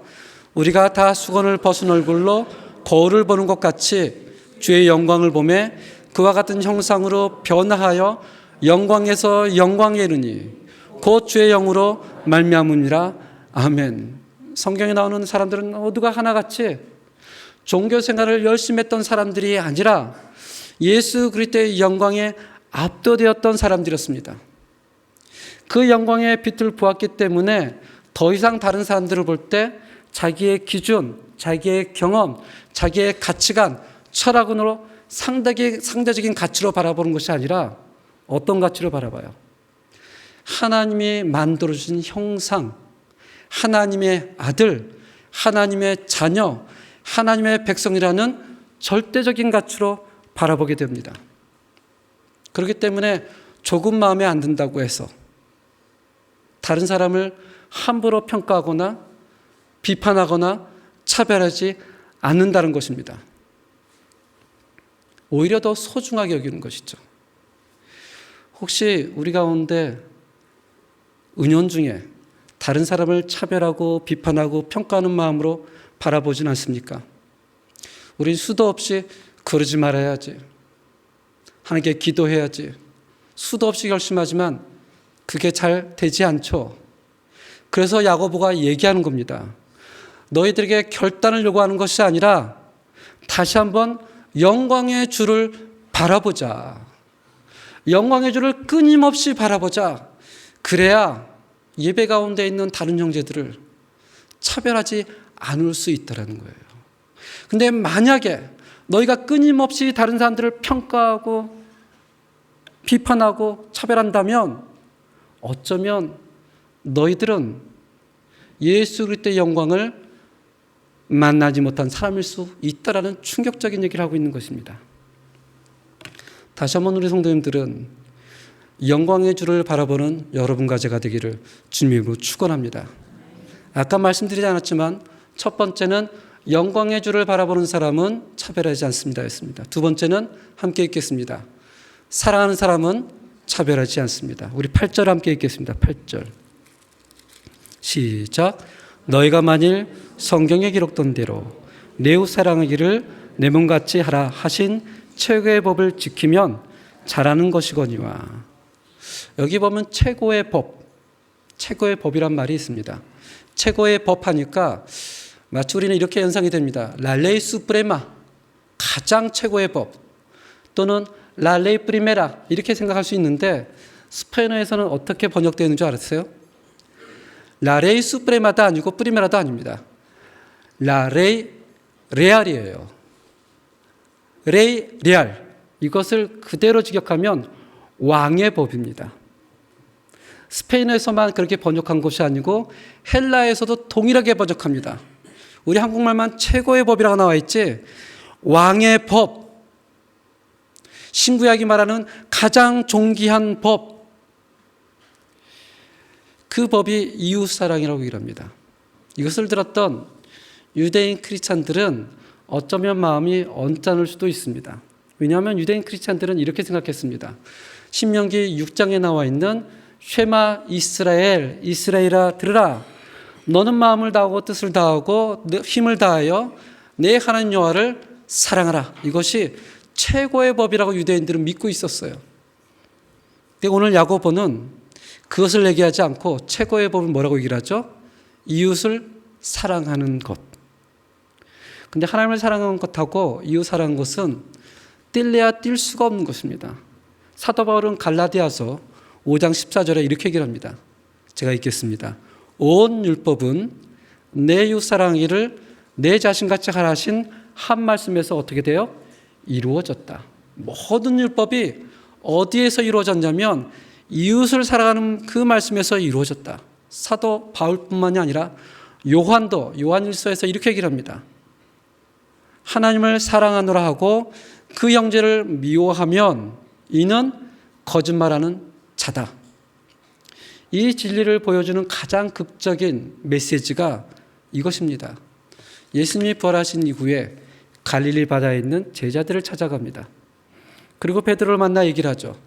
[SPEAKER 3] 우리가 다 수건을 벗은 얼굴로 거울을 보는 것 같이 주의 영광을 보매 그와 같은 형상으로 변화하여 영광에서 영광에 이르니 곧 주의 영으로 말미암으니라. 아멘. 성경에 나오는 사람들은 모두가 하나같이 종교 생활을 열심히 했던 사람들이 아니라 예수 그리스도의 영광에 압도되었던 사람들이었습니다. 그 영광의 빛을 보았기 때문에 더 이상 다른 사람들을 볼 때 자기의 기준, 자기의 경험, 자기의 가치관, 철학으로 상대적인 가치로 바라보는 것이 아니라 어떤 가치로 바라봐요? 하나님이 만들어주신 형상, 하나님의 아들, 하나님의 자녀, 하나님의 백성이라는 절대적인 가치로 바라보게 됩니다. 그렇기 때문에 조금 마음에 안 든다고 해서 다른 사람을 함부로 평가하거나 비판하거나 차별하지 않는다는 것입니다. 오히려 더 소중하게 여기는 것이죠. 혹시 우리 가운데 은연중에 다른 사람을 차별하고 비판하고 평가하는 마음으로 바라보진 않습니까? 우린 수도 없이 그러지 말아야지, 하나님께 기도해야지, 수도 없이 결심하지만 그게 잘 되지 않죠. 그래서 야고보가 얘기하는 겁니다. 너희들에게 결단을 요구하는 것이 아니라 다시 한번 영광의 주를 바라보자. 영광의 주를 끊임없이 바라보자. 그래야 예배 가운데 있는 다른 형제들을 차별하지 않을 수 있다는 거예요. 근데 만약에 너희가 끊임없이 다른 사람들을 평가하고 비판하고 차별한다면 어쩌면 너희들은 예수 그리스도의 영광을 만나지 못한 사람일 수 있다라는 충격적인 얘기를 하고 있는 것입니다. 다시 한번 우리 성도님들은 영광의 주를 바라보는 여러분과 제가 되기를 주님으로 축원합니다. 아까 말씀드리지 않았지만 첫 번째는 영광의 주를 바라보는 사람은 차별하지 않습니다 였습니다. 두 번째는 함께 읽겠습니다. 사랑하는 사람은 차별하지 않습니다. 우리 8절 함께 읽겠습니다. 8절 시작. 너희가 만일 성경에 기록된 대로 내 이웃 사랑하기를 내 몸같이 하라 하신 최고의 법을 지키면 잘하는 것이거니와. 여기 보면 최고의 법, 최고의 법이란 말이 있습니다. 최고의 법 하니까 마치 우리는 이렇게 연상이 됩니다. 랄레이 수프레마, 가장 최고의 법, 또는 랄레이 프리메라 이렇게 생각할 수 있는데 스페인어에서는 어떻게 번역되는 줄 알았어요? 라레이 수프레마도 아니고 프리메라도 아닙니다. 라레이 레알이에요. 레이 레알, 이것을 그대로 직역하면 왕의 법입니다. 스페인에서만 그렇게 번역한 것이 아니고 헬라에서도 동일하게 번역합니다. 우리 한국말만 최고의 법이라고 나와 있지 왕의 법, 신구약이 말하는 가장 존귀한 법, 그 법이 이웃사랑이라고 얘기합니다. 이것을 들었던 유대인 크리스찬들은 어쩌면 마음이 언짢을 수도 있습니다. 왜냐하면 유대인 크리스찬들은 이렇게 생각했습니다. 신명기 6장에 나와 있는 쉐마 이스라엘, 이스라엘아 들으라. 너는 마음을 다하고 뜻을 다하고 힘을 다하여 내 하나님 여호와를 사랑하라. 이것이 최고의 법이라고 유대인들은 믿고 있었어요. 근데 오늘 야고보는 그것을 얘기하지 않고 최고의 법은 뭐라고 얘기를 하죠? 이웃을 사랑하는 것. 근데 하나님을 사랑하는 것하고 이웃 사랑하는 것은 뗄래야 뗄 수가 없는 것입니다. 사도 바울은 갈라디아서 5장 14절에 이렇게 얘기를 합니다. 제가 읽겠습니다. 온 율법은 내 이웃 사랑하기를 내 자신같이 하라 하신 한 말씀에서 어떻게 돼요? 이루어졌다. 모든 율법이 어디에서 이루어졌냐면 이웃을 사랑하는 그 말씀에서 이루어졌다. 사도 바울뿐만이 아니라 요한도 요한일서에서 이렇게 얘기를 합니다. 하나님을 사랑하노라 하고 그 형제를 미워하면 이는 거짓말하는 자다. 이 진리를 보여주는 가장 극적인 메시지가 이것입니다. 예수님이 부활하신 이후에 갈릴리 바다에 있는 제자들을 찾아갑니다. 그리고 베드로를 만나 얘기를 하죠.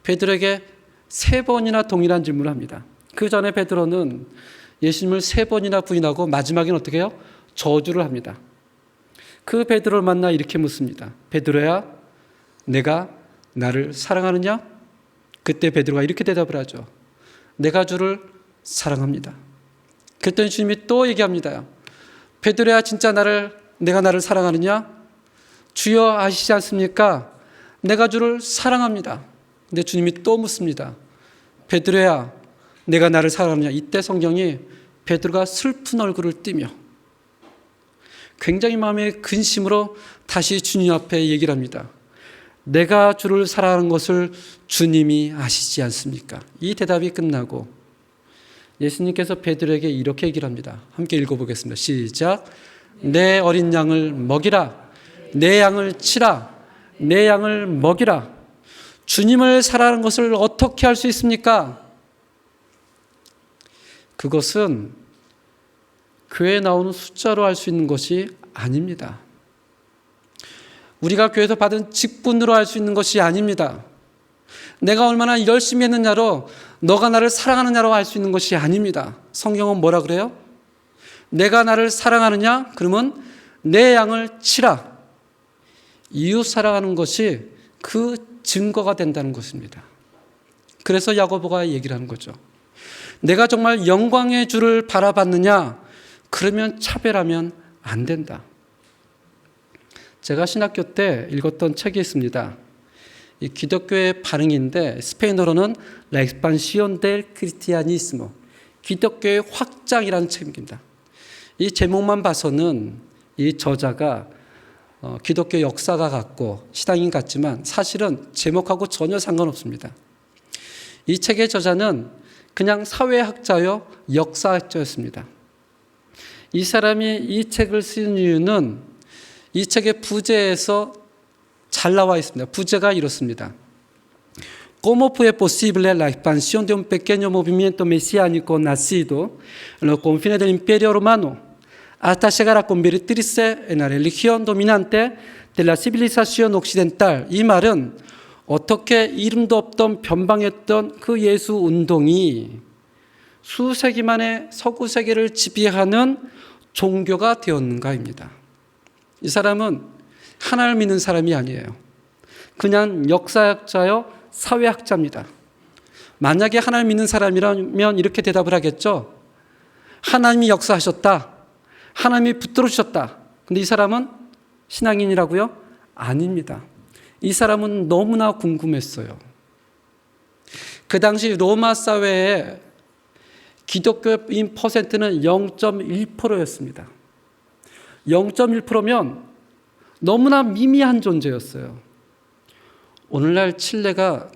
[SPEAKER 3] 베드로에게 3번이나 동일한 질문을 합니다. 그 전에 베드로는 예수님을 3번이나 부인하고 마지막에는 어떻게 해요? 저주를 합니다. 그 베드로를 만나 이렇게 묻습니다. 베드로야, 내가 나를 사랑하느냐? 그때 베드로가 이렇게 대답을 하죠. 내가 주를 사랑합니다. 그랬더니 주님이 또 얘기합니다. 베드로야, 진짜 내가 나를 사랑하느냐? 주여 아시지 않습니까? 내가 주를 사랑합니다. 근데 주님이 또 묻습니다. 베드로야, 내가 나를 사랑하느냐? 이때 성경이 베드로가 슬픈 얼굴을 띠며 굉장히 마음의 근심으로 다시 주님 앞에 얘기를 합니다. 내가 주를 사랑하는 것을 주님이 아시지 않습니까? 이 대답이 끝나고 예수님께서 베드로에게 이렇게 얘기를 합니다. 함께 읽어보겠습니다. 시작. 내 어린 양을 먹이라. 내 양을 치라. 내 양을 먹이라. 주님을 사랑하는 것을 어떻게 할 수 있습니까? 그것은 교회에 나오는 숫자로 할 수 있는 것이 아닙니다. 우리가 교회에서 받은 직분으로 할 수 있는 것이 아닙니다. 내가 얼마나 열심히 했느냐로, 너가 나를 사랑하느냐로 할 수 있는 것이 아닙니다. 성경은 뭐라 그래요? 내가 나를 사랑하느냐? 그러면 내 양을 치라. 이웃 사랑하는 것이 그 증거가 된다는 것입니다. 그래서 야고보가 얘기를 하는 거죠. 내가 정말 영광의 주를 바라봤느냐? 그러면 차별하면 안 된다. 제가 신학교 때 읽었던 책이 있습니다. 이 기독교의 반응인데 스페인어로는 La expansión del cristianismo, 기독교의 확장이라는 책입니다. 이 제목만 봐서는 이 저자가 기독교 역사가 같고 신앙인 같지만 사실은 제목하고 전혀 상관없습니다. 이 책의 저자는 그냥 사회학자요 역사학자였습니다. 이 사람이 이 책을 쓴 이유는 이 책의 부제에서 잘 나와 있습니다. 부제가 이렇습니다. ¿Cómo fue posible la expansión de un pequeño movimiento mesiánico nacido en los confines del Imperio Romano hasta llegar a convertirse en la religión dominante de la civilización occidental? 이 말은 어떻게 이름도 없던 변방했던 그 예수 운동이 수세기 만에 서구 세계를 지배하는 종교가 되었는가입니다. 이 사람은 하나님을 믿는 사람이 아니에요. 그냥 역사학자요 사회학자입니다. 만약에 하나님을 믿는 사람이라면 이렇게 대답을 하겠죠. 하나님이 역사하셨다. 하나님이 붙들어 주셨다. 근데 이 사람은 신앙인이라고요? 아닙니다. 이 사람은 너무나 궁금했어요. 그 당시 로마 사회에 기독교인 퍼센트는 0.1%였습니다. 0.1%면 너무나 미미한 존재였어요. 오늘날 칠레가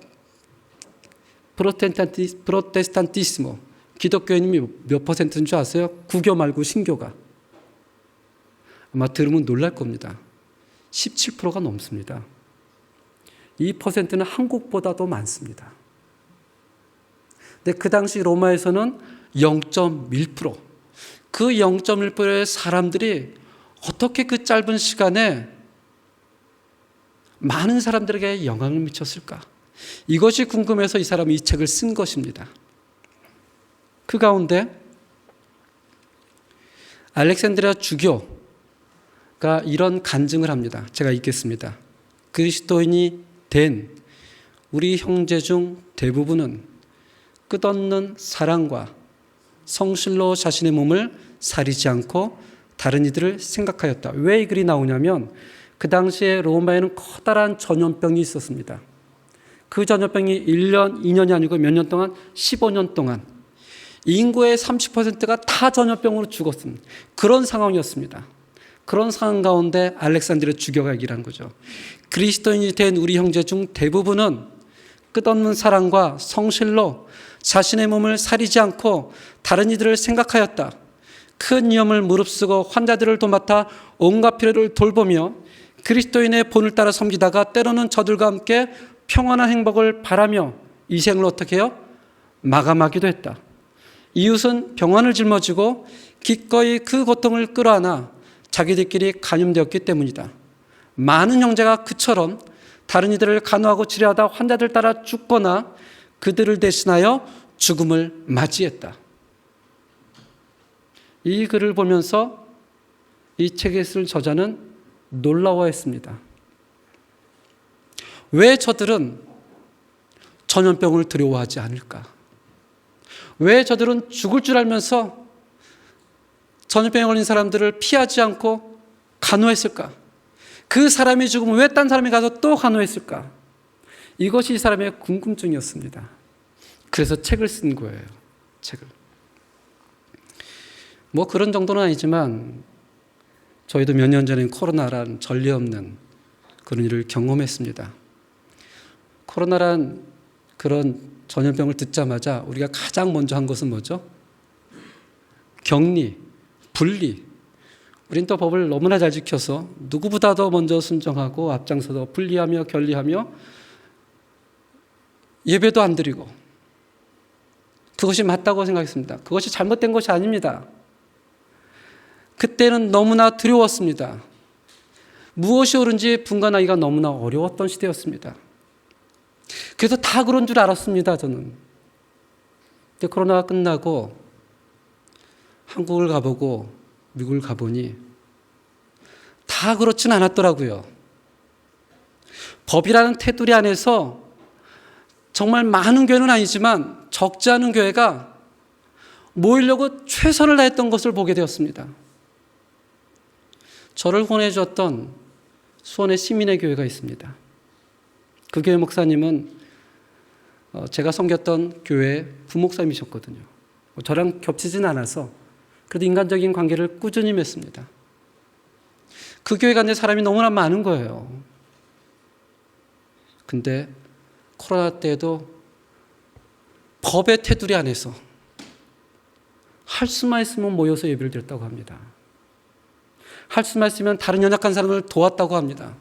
[SPEAKER 3] 프로테스탄티스모, 기독교인이 몇 퍼센트인 줄 아세요? 구교 말고 신교가. 아마 들으면 놀랄 겁니다. 17%가 넘습니다. 이 퍼센트는 한국보다도 많습니다. 근데 그 당시 로마에서는 0.1%, 그 0.1%의 사람들이 어떻게 그 짧은 시간에 많은 사람들에게 영향을 미쳤을까? 이것이 궁금해서 이 사람이 이 책을 쓴 것입니다. 그 가운데 알렉산드리아 주교가 이런 간증을 합니다. 제가 읽겠습니다. 그리스도인이 된 우리 형제 중 대부분은 끝없는 사랑과 성실로 자신의 몸을 사리지 않고 다른 이들을 생각하였다. 왜 이 글이 나오냐면 그 당시에 로마에는 커다란 전염병이 있었습니다. 그 전염병이 1년, 2년이 아니고 몇 년 동안 15년 동안 인구의 30%가 다 전염병으로 죽었습니다. 그런 상황이었습니다. 그런 상황 가운데 알렉산드리아 주교가 얘기를 한 거죠. 그리스도인이 된 우리 형제 중 대부분은 끝없는 사랑과 성실로 자신의 몸을 사리지 않고 다른 이들을 생각하였다. 큰 위험을 무릅쓰고 환자들을 도맡아 온갖 필요를 돌보며 그리스도인의 본을 따라 섬기다가 때로는 저들과 함께 평안한 행복을 바라며 이 생을 어떻게 해요? 마감하기도 했다. 이웃은 병환을 짊어지고 기꺼이 그 고통을 끌어안아 자기들끼리 감염되었기 때문이다. 많은 형제가 그처럼 다른 이들을 간호하고 치료하다 환자들 따라 죽거나 그들을 대신하여 죽음을 맞이했다. 이 글을 보면서 이 책에 쓸 저자는 놀라워했습니다. 왜 저들은 전염병을 두려워하지 않을까? 왜 저들은 죽을 줄 알면서 전염병에 걸린 사람들을 피하지 않고 간호했을까? 그 사람이 죽으면 왜 딴 사람이 가서 또 간호했을까? 이것이 이 사람의 궁금증이었습니다. 그래서 책을 쓴 거예요. 책을. 뭐 그런 정도는 아니지만 저희도 몇 년 전에 코로나란 전례 없는 그런 일을 경험했습니다. 코로나란 그런 전염병을 듣자마자 우리가 가장 먼저 한 것은 뭐죠? 격리, 분리. 우린 또 법을 너무나 잘 지켜서 누구보다도 먼저 순종하고 앞장서서 분리하며 격리하며 예배도 안 드리고 그것이 맞다고 생각했습니다. 그것이 잘못된 것이 아닙니다. 그때는 너무나 두려웠습니다. 무엇이 옳은지 분간하기가 너무나 어려웠던 시대였습니다. 그래서 다 그런 줄 알았습니다, 저는. 근데 코로나가 끝나고 한국을 가보고 미국을 가보니 다 그렇진 않았더라고요. 법이라는 테두리 안에서 정말 많은 교회는 아니지만 적지 않은 교회가 모이려고 최선을 다했던 것을 보게 되었습니다. 저를 후원해 주었던 수원의 시민의 교회가 있습니다. 그 교회 목사님은 제가 섬겼던 교회 부목사님이셨거든요. 저랑 겹치진 않아서 그래도 인간적인 관계를 꾸준히 맺습니다. 그 교회 간에 사람이 너무나 많은 거예요. 근데 코로나 때에도 법의 테두리 안에서 할 수만 있으면 모여서 예배를 드렸다고 합니다. 할 수만 있으면 다른 연약한 사람을 도왔다고 합니다.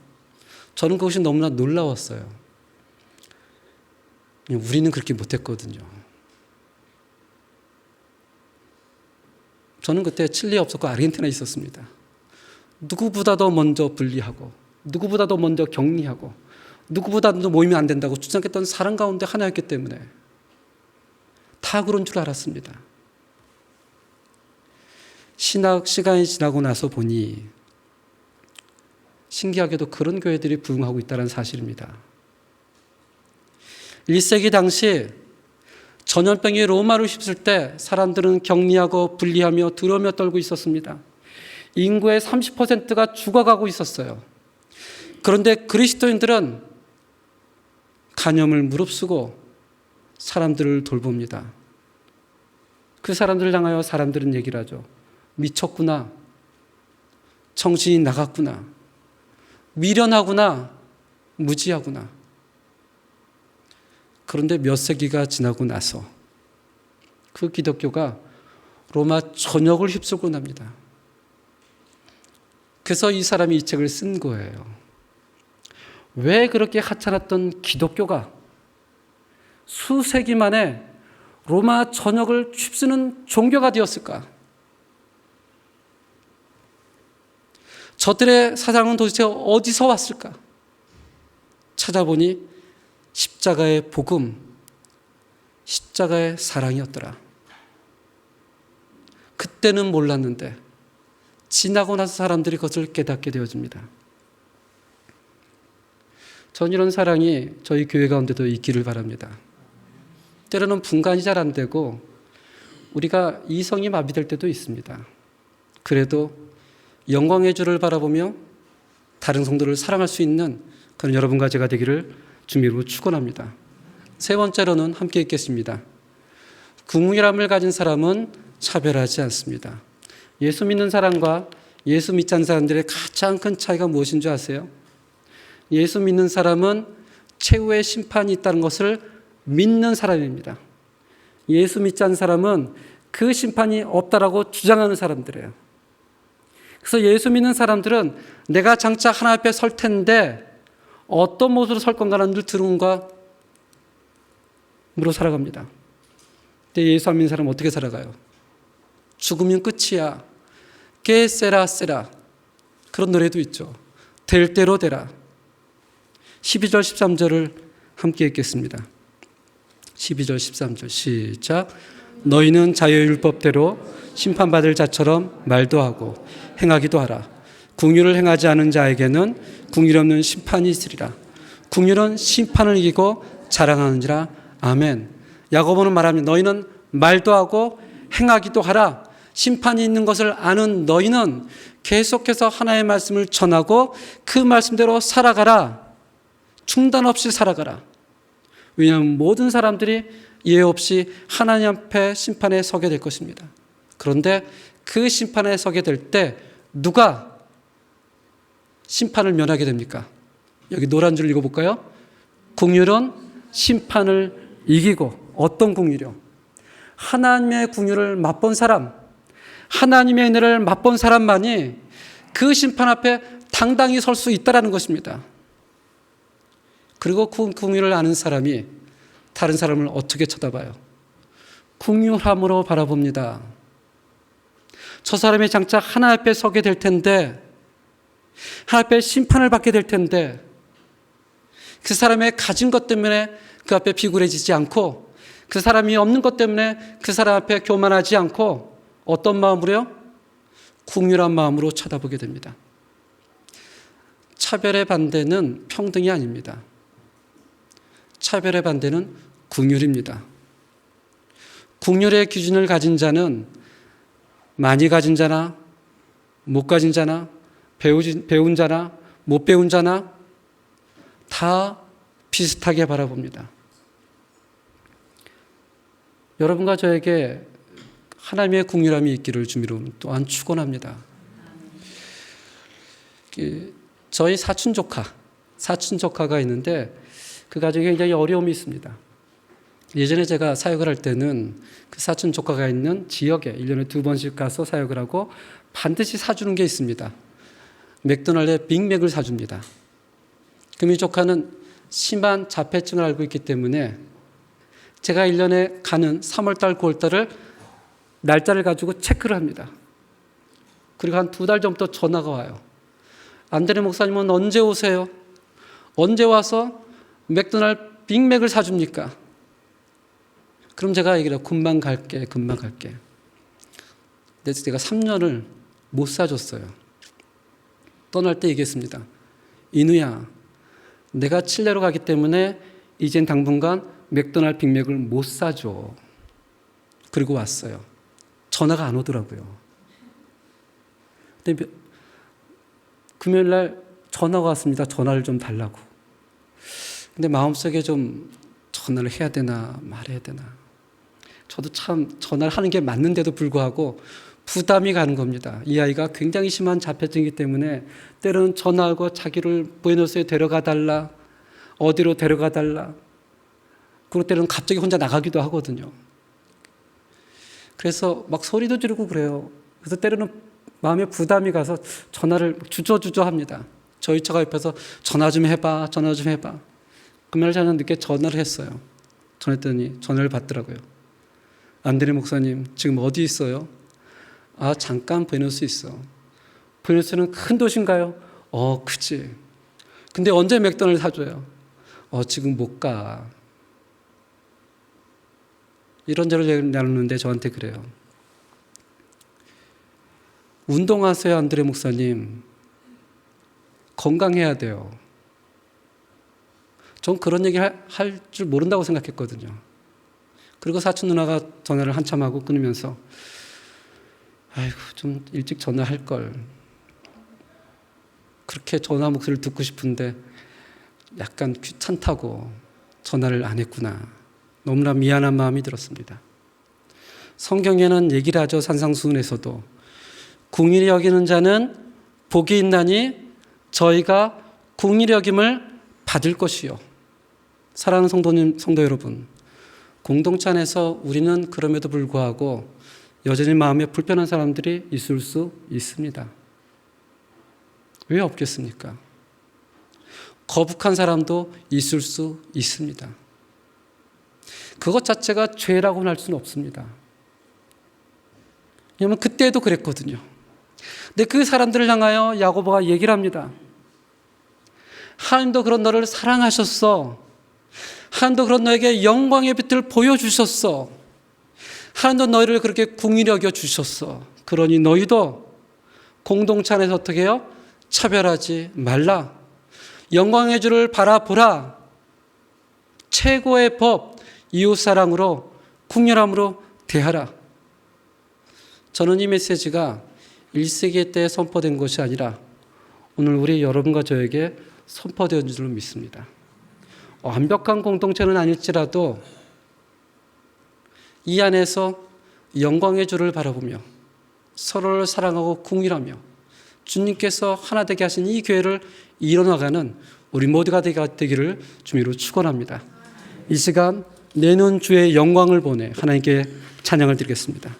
[SPEAKER 3] 저는 그것이 너무나 놀라웠어요. 우리는 그렇게 못했거든요. 저는 그때 칠리에 없었고 아르헨티나에 있었습니다. 누구보다도 먼저 분리하고 누구보다도 먼저 격리하고 누구보다도 모이면 안 된다고 주장했던 사람 가운데 하나였기 때문에 다 그런 줄 알았습니다. 신학 시간이 지나고 나서 보니 신기하게도 그런 교회들이 부흥하고 있다는 사실입니다. 1세기 당시 전염병이 로마를 휩쓸 때 사람들은 격리하고 분리하며 두려우며 떨고 있었습니다. 인구의 30%가 죽어가고 있었어요. 그런데 그리스도인들은 간염을 무릅쓰고 사람들을 돌봅니다. 그 사람들을 향하여 사람들은 얘기를 하죠. 미쳤구나. 정신이 나갔구나. 미련하구나. 무지하구나. 그런데 몇 세기가 지나고 나서 그 기독교가 로마 전역을 휩쓸고 납니다. 그래서 이 사람이 이 책을 쓴 거예요. 왜 그렇게 하찮았던 기독교가 수세기 만에 로마 전역을 휩쓰는 종교가 되었을까? 저들의 사상은 도대체 어디서 왔을까? 찾아보니 십자가의 복음, 십자가의 사랑이었더라. 그때는 몰랐는데 지나고 나서 사람들이 그것을 깨닫게 되어집니다. 전 이런 사랑이 저희 교회 가운데도 있기를 바랍니다. 때로는 분간이 잘 안 되고 우리가 이성이 마비될 때도 있습니다. 그래도 영광의 주를 바라보며 다른 성도를 사랑할 수 있는 그런 여러분과 제가 되기를 주님으로 축원합니다. 세 번째로는 함께 읽겠습니다. 긍휼함을 가진 사람은 차별하지 않습니다. 예수 믿는 사람과 예수 믿지 않는 사람들의 가장 큰 차이가 무엇인 줄 아세요? 예수 믿는 사람은 최후의 심판이 있다는 것을 믿는 사람입니다. 예수 믿지 않는 사람은 그 심판이 없다라고 주장하는 사람들이에요. 그래서 예수 믿는 사람들은 내가 장차 하나님 앞에 설 텐데 어떤 모습으로 설 건가는 늘 두려움과 물어 살아갑니다. 근데 예수 안 믿는 사람은 어떻게 살아가요? 죽으면 끝이야. 게 세라 세라. 그런 노래도 있죠. 될 대로 되라. 12절 13절을 함께 읽겠습니다. 12절 13절 시작. 너희는 자유의 율법대로 심판받을 자처럼 말도 하고 행하기도 하라. 긍휼을 행하지 않은 자에게는 긍휼 없는 심판이 있으리라. 긍휼은 심판을 이기고 자랑하는지라. 아멘. 야고보는 말합니다. 너희는 말도 하고 행하기도 하라. 심판이 있는 것을 아는 너희는 계속해서 하나님의 말씀을 전하고 그 말씀대로 살아가라. 중단 없이 살아가라. 왜냐하면 모든 사람들이 예외 없이 하나님 앞에 심판에 서게 될 것입니다. 그런데 그 심판에 서게 될 때 누가 심판을 면하게 됩니까? 여기 노란 줄 읽어볼까요? 긍휼은 심판을 이기고. 어떤 긍휼이요? 하나님의 긍휼을 맛본 사람, 하나님의 은혜를 맛본 사람만이 그 심판 앞에 당당히 설 수 있다는 것입니다. 그리고 그 긍휼을 아는 사람이 다른 사람을 어떻게 쳐다봐요? 긍휼함으로 바라봅니다. 저 사람이 장차 하나님 앞에 서게 될 텐데, 하나님 앞에 심판을 받게 될 텐데, 그 사람의 가진 것 때문에 그 앞에 비굴해지지 않고, 그 사람이 없는 것 때문에 그 사람 앞에 교만하지 않고, 어떤 마음으로요? 긍휼한 마음으로 쳐다보게 됩니다. 차별의 반대는 평등이 아닙니다. 차별의 반대는 긍휼입니다. 긍휼의 기준을 가진 자는 많이 가진 자나 못 가진 자나 배운 자나 못 배운 자나 다 비슷하게 바라봅니다. 여러분과 저에게 하나님의 긍휼함이 있기를 주미로 또한 축원합니다. 저희 사촌 조카가 있는데 그 가정에 굉장히 어려움이 있습니다. 예전에 제가 사역을 할 때는 그 사촌 조카가 있는 지역에 1년에 2번씩 가서 사역을 하고 반드시 사주는 게 있습니다. 맥도날드에 빅맥을 사줍니다. 그럼 이 조카는 심한 자폐증을 앓고 있기 때문에 제가 1년에 가는 3월달, 9월달을 날짜를 가지고 체크를 합니다. 그리고 한 2달 전부터 전화가 와요. 안드레 목사님은 언제 오세요? 언제 와서 맥도날드 빅맥을 사줍니까? 그럼 제가 얘기를 해요. 금방 갈게. 근데 제가 3년을 못 사줬어요. 떠날 때 얘기했습니다. 인우야, 내가 칠레로 가기 때문에 이젠 당분간 맥도날드 빅맥을 못 사줘. 그리고 왔어요. 전화가 안 오더라고요. 근데 금요일 날 전화가 왔습니다. 전화를 좀 달라고. 근데 마음속에 좀 전화를 해야 되나 말해야 되나. 저도 참 전화를 하는 게 맞는데도 불구하고 부담이 가는 겁니다. 이 아이가 굉장히 심한 자폐증이기 때문에 때로는 전화하고 자기를 부에노스에 데려가 달라, 어디로 데려가 달라. 그리고 때로는 갑자기 혼자 나가기도 하거든요. 그래서 막 소리도 지르고 그래요. 그래서 때로는 마음에 부담이 가서 전화를 주저주저 합니다. 저희 차가 옆에서 전화 좀 해봐. 그날 저는 늦게 전화를 했어요. 전화했더니 전화를 받더라고요. 안드레 목사님, 지금 어디 있어요? 아, 잠깐 부에노스 있어. 부에노스는 큰 도시인가요? 크지. 근데 언제 맥도날드 사줘요? 지금 못 가. 이런저런 나누는데 저한테 그래요. 운동하세요, 안드레 목사님. 건강해야 돼요. 전 그런 얘기 할 줄 모른다고 생각했거든요. 그리고 사촌 누나가 전화를 한참 하고 끊으면서 아이고, 좀 일찍 전화할 걸. 그렇게 전화 목소리를 듣고 싶은데 약간 귀찮다고 전화를 안 했구나. 너무나 미안한 마음이 들었습니다. 성경에는 얘기를 하죠. 산상수훈에서도 긍휼히 여기는 자는 복이 있나니 저희가 긍휼히 여김을 받을 것이요. 사랑하는 성도 여러분, 공동체 안에서 우리는 그럼에도 불구하고 여전히 마음에 불편한 사람들이 있을 수 있습니다. 왜 없겠습니까? 거북한 사람도 있을 수 있습니다. 그것 자체가 죄라고는 할 수는 없습니다. 왜냐하면 그때도 그랬거든요. 근데 그 사람들을 향하여 야고보가 얘기를 합니다. 하나님도 그런 너를 사랑하셨어. 하나님도 그런 너에게 영광의 빛을 보여주셨어. 하나님도 너희를 그렇게 긍휼히 여겨 주셨어. 그러니 너희도 공동체 안에서 어떻게 해요? 차별하지 말라. 영광의 주를 바라보라. 최고의 법, 이웃사랑으로 긍휼함으로 대하라. 저는 이 메시지가 1세기 때 선포된 것이 아니라 오늘 우리 여러분과 저에게 선포되는 줄로 믿습니다. 완벽한 공동체는 아닐지라도 이 안에서 영광의 주를 바라보며 서로를 사랑하고 긍휼하며 주님께서 하나 되게 하신 이 교회를 이뤄나가는 우리 모두가 되기를 주님으로 축원합니다. 이 시간 내는 주의 영광을 보내 하나님께 찬양을 드리겠습니다.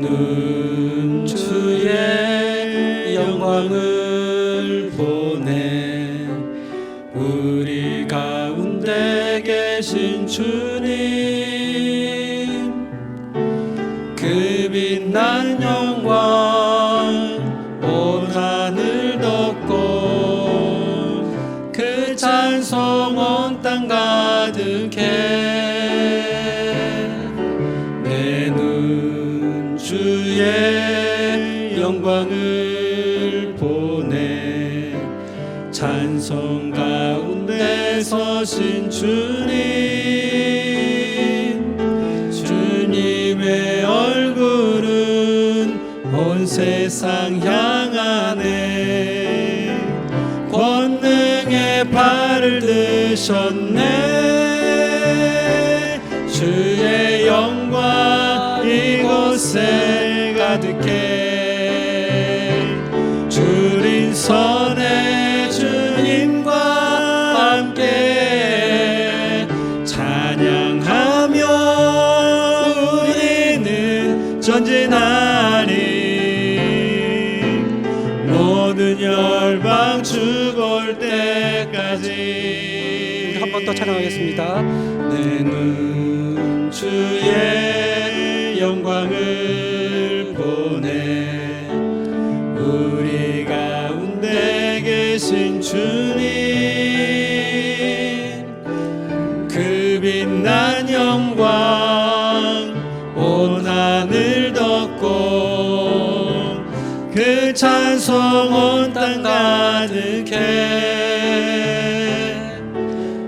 [SPEAKER 3] 눈 주의 영광을 보내 우리 가운데 계신 주님 그 빛난 영광 온 하늘 덮고 그 찬송 온 땅 가득해 내 눈 주의 영광을 보내 찬송 가운데 서신 주님의 얼굴은 온 세상 향하네 권능의 발을 드셨네 주의 영광 이곳에 가득해 주린 선에 주님과 함께 찬양하며 우리는 전진하리 모든 열방 죽을 때까지 한 번 더 찬양하겠습니다. 내 눈 주의 영광을 보내 우리 가운데 계신 주님 그 빛난 영광 온 하늘 덮고 그 찬송 온 땅 가득해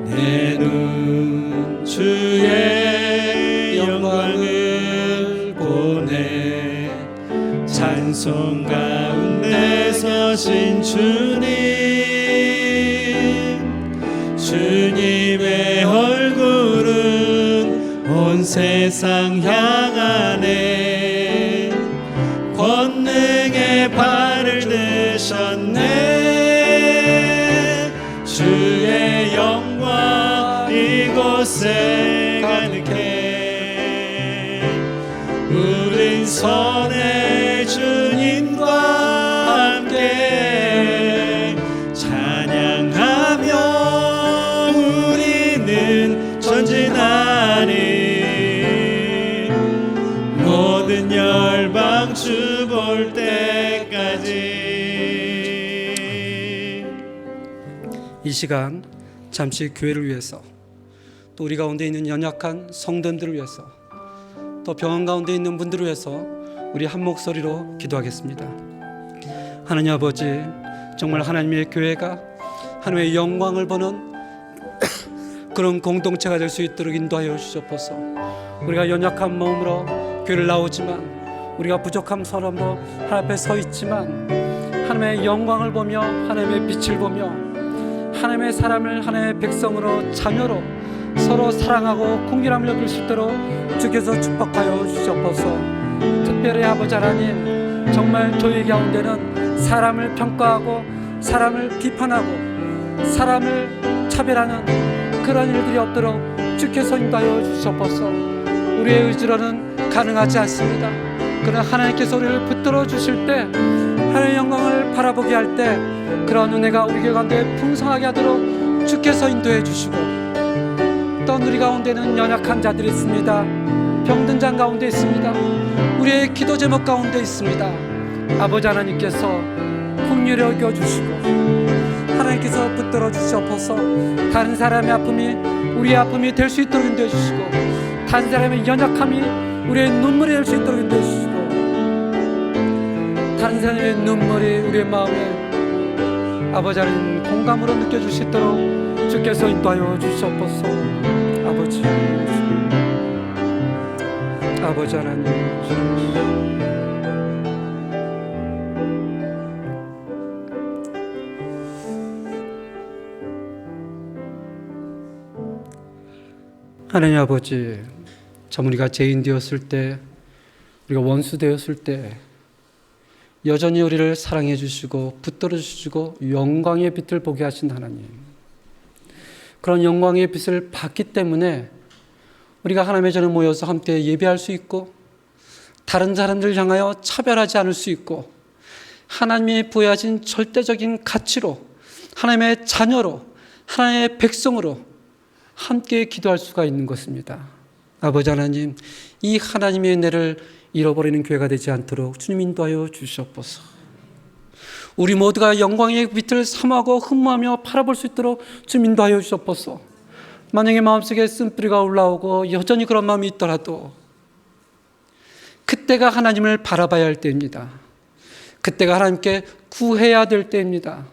[SPEAKER 3] 내 눈 주의 영광을 보내 찬송 가운데 서신 주님의 얼굴은 온 세상 향하네 권능의 발을 드셨네 주의 영광 이곳에 가득해 우린 선의 주님과 함께 찬양하며 우리는 전진하리 모든 열방 주 볼 때까지 이 시간 잠시 교회를 위해서 또 우리 가운데 있는 연약한 성도들을 위해서 또 병원 가운데 있는 분들을 위해서 우리 한 목소리로 기도하겠습니다. 하나님 아버지 정말 하나님의 교회가 하나님의 영광을 보는 그런 공동체가 될 수 있도록 인도하여 주시옵소서. 우리가 연약한 마음으로 교회를 나오지만 우리가 부족한 사람으로 하나님 앞에 서 있지만 하나님의 영광을 보며 하나님의 빛을 보며 하나님의 사람을 하나님의 백성으로 자녀로 서로 사랑하고 긍휼함을 여길 수 있도록 주께서 축복하여 주시옵소서. 특별히 아버지 하나님 정말 저희 가운데는 사람을 평가하고 사람을 비판하고 사람을 차별하는 그런 일들이 없도록 주께서 인도하여 주시옵소서. 우리의 의지로는 가능하지 않습니다. 그러나 하나님께서 우리를 붙들어 주실 때 하나님의 영광을 바라보게 할 때 그런 은혜가 우리 가운데 풍성하게 하도록 주께서 인도해 주시고 또 우리 가운데는 연약한 자들이 있습니다. 병든 자 가운데 있습니다. 우리의 기도 제목 가운데 있습니다. 아버지 하나님께서 긍휼히 여겨 주시고 하나님께서 붙들어 주시옵소서. 다른 사람의 아픔이 우리의 아픔이 될 수 있도록 인도해 주시고 다른 사람의 연약함이 우리의 눈물이 될 수 있도록 인도해 주시고 다른 사람의 눈물이 우리의 마음에 아버지 하나님 공감으로 느껴질 수 있도록 주께서 인도하여 주시옵소서. 아버지 하나님 하나님 아버지 참 우리가 죄인 되었을 때 우리가 원수 되었을 때 여전히 우리를 사랑해 주시고 붙들어 주시고 영광의 빛을 보게 하신 하나님, 그런 영광의 빛을 받기 때문에 우리가 하나님의 전에 모여서 함께 예배할 수 있고 다른 사람들을 향하여 차별하지 않을 수 있고 하나님이 부여하신 절대적인 가치로 하나님의 자녀로 하나님의 백성으로 함께 기도할 수가 있는 것입니다. 아버지 하나님, 이 하나님의 은혜를 잃어버리는 교회가 되지 않도록 주님 인도하여 주시옵소서. 우리 모두가 영광의 빛을 삼하고 흠모하며 바라볼 수 있도록 주님 인도하여 주시옵소서. 만약에 마음속에 쓴뿌리가 올라오고 여전히 그런 마음이 있더라도 그때가 하나님을 바라봐야 할 때입니다. 그때가 하나님께 구해야 될 때입니다.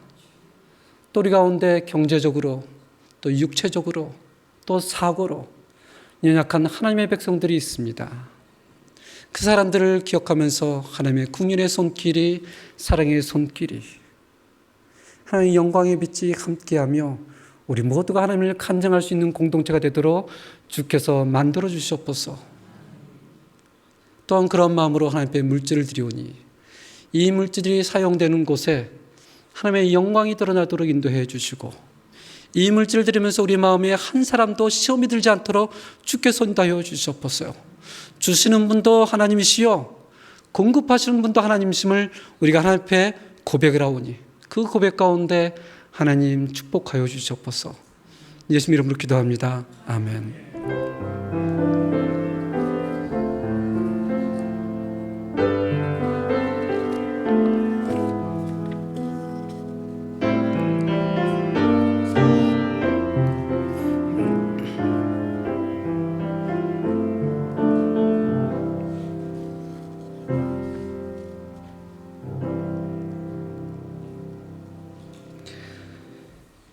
[SPEAKER 3] 또 우리 가운데 경제적으로 또 육체적으로 또 사고로 연약한 하나님의 백성들이 있습니다. 그 사람들을 기억하면서 하나님의 긍휼의 손길이, 사랑의 손길이, 하나님의 영광의 빛이 함께하며 우리 모두가 하나님을 간증할 수 있는 공동체가 되도록 주께서 만들어 주시옵소서. 또한 그런 마음으로 하나님께 물질을 드리오니 이 물질이 사용되는 곳에 하나님의 영광이 드러나도록 인도해 주시고, 이 물질을 드리면서 우리 마음에 한 사람도 시험이 들지 않도록 주께서 인도하여 주시옵소서. 주시는 분도 하나님이시요 공급하시는 분도 하나님이심을 우리가 하나님 앞에 고백을 하오니 그 고백 가운데 하나님 축복하여 주시옵소서. 예수님 이름으로 기도합니다. 아멘.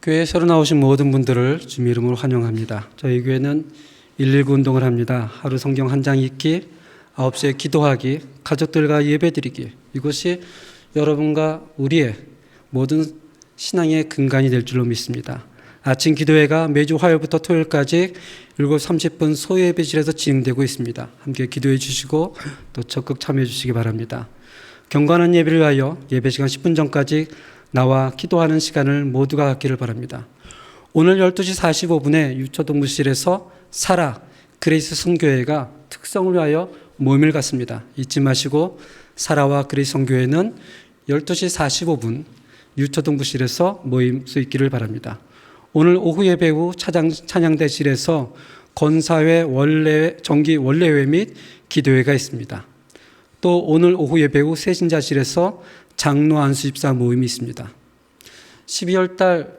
[SPEAKER 3] 교회에 새로 나오신 모든 분들을 주님 이름으로 환영합니다. 저희 교회는 119 운동을 합니다. 하루 성경 한 장 읽기, 9시에 기도하기, 가족들과 예배드리기, 이것이 여러분과 우리의 모든 신앙의 근간이 될 줄로 믿습니다. 아침 기도회가 매주 화요일부터 토요일까지 7시 30분 소예배실에서 진행되고 있습니다. 함께 기도해 주시고 또 적극 참여해 주시기 바랍니다. 경건한 예배를 위하여 예배 시간 10분 전까지 나와 기도하는 시간을 모두가 갖기를 바랍니다. 오늘 12시 45분에 유초동부실에서 사라 그레이스 선교회가 특성을 위하여 모임을 갖습니다. 잊지 마시고 사라와 그레이스 선교회는 12시 45분 유초동부실에서 모임 수 있기를 바랍니다. 오늘 오후 예배 후 찬양대실에서 건사회 정기 원래회 및 기도회가 있습니다. 또 오늘 오후 예배 후 새신자실에서 장로 안수 집사 모임이 있습니다. 12월 달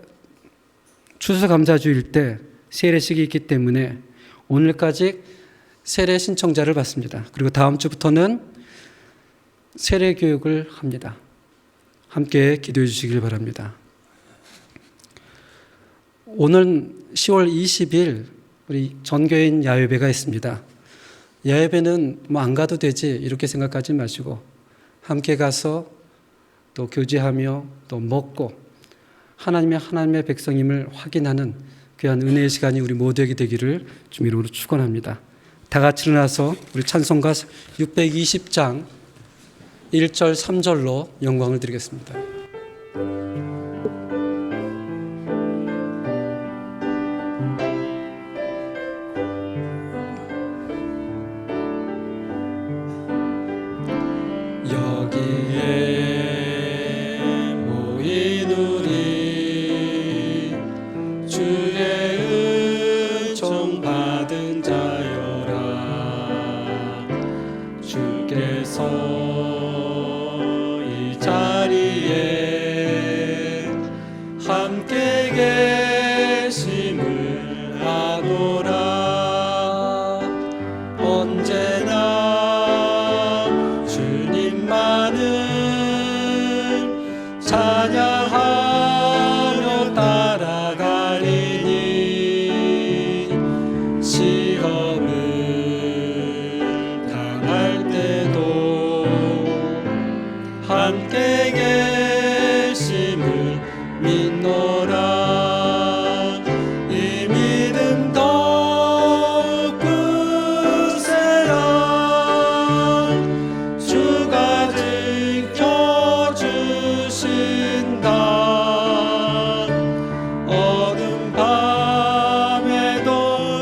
[SPEAKER 3] 추수감사주일 때 세례식이 있기 때문에 오늘까지 세례 신청자를 받습니다. 그리고 다음 주부터는 세례 교육을 합니다. 함께 기도해 주시길 바랍니다. 오늘 10월 20일 우리 전교인 야외배가 있습니다. 야외배는 뭐 안 가도 되지 이렇게 생각하지 마시고 함께 가서 또 교제하며 또 먹고 하나님의 백성임을 확인하는 귀한 은혜의 시간이 우리 모두에게 되기를 주님 이름으로 축원합니다. 다 같이 일어나서 우리 찬송가 620장 1절 3절로 영광을 드리겠습니다.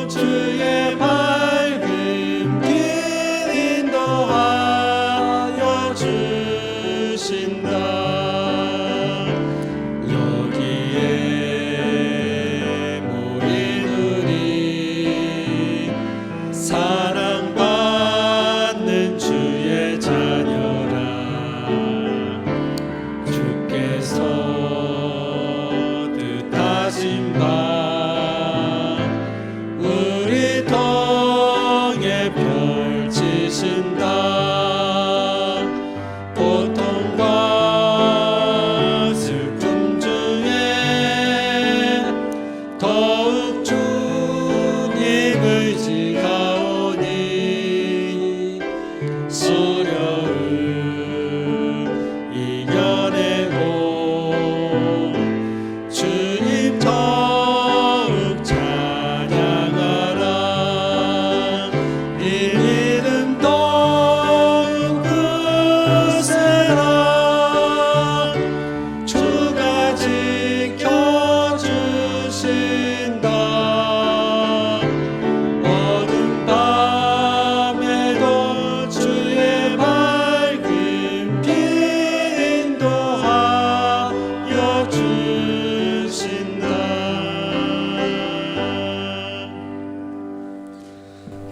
[SPEAKER 5] 주의 밝은 길 인도하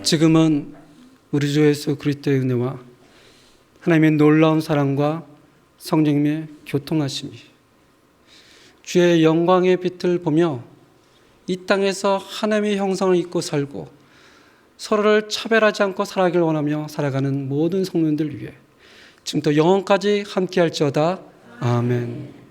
[SPEAKER 3] 지금은 우리 주 예수 그리스도의 은혜와 하나님의 놀라운 사랑과 성령님의 교통하심이 주의 영광의 빛을 보며 이 땅에서 하나님의 형상을 입고 살고 서로를 차별하지 않고 살아가길 원하며 살아가는 모든 성도들 위해 지금부터 영원까지 함께할지어다. 아멘.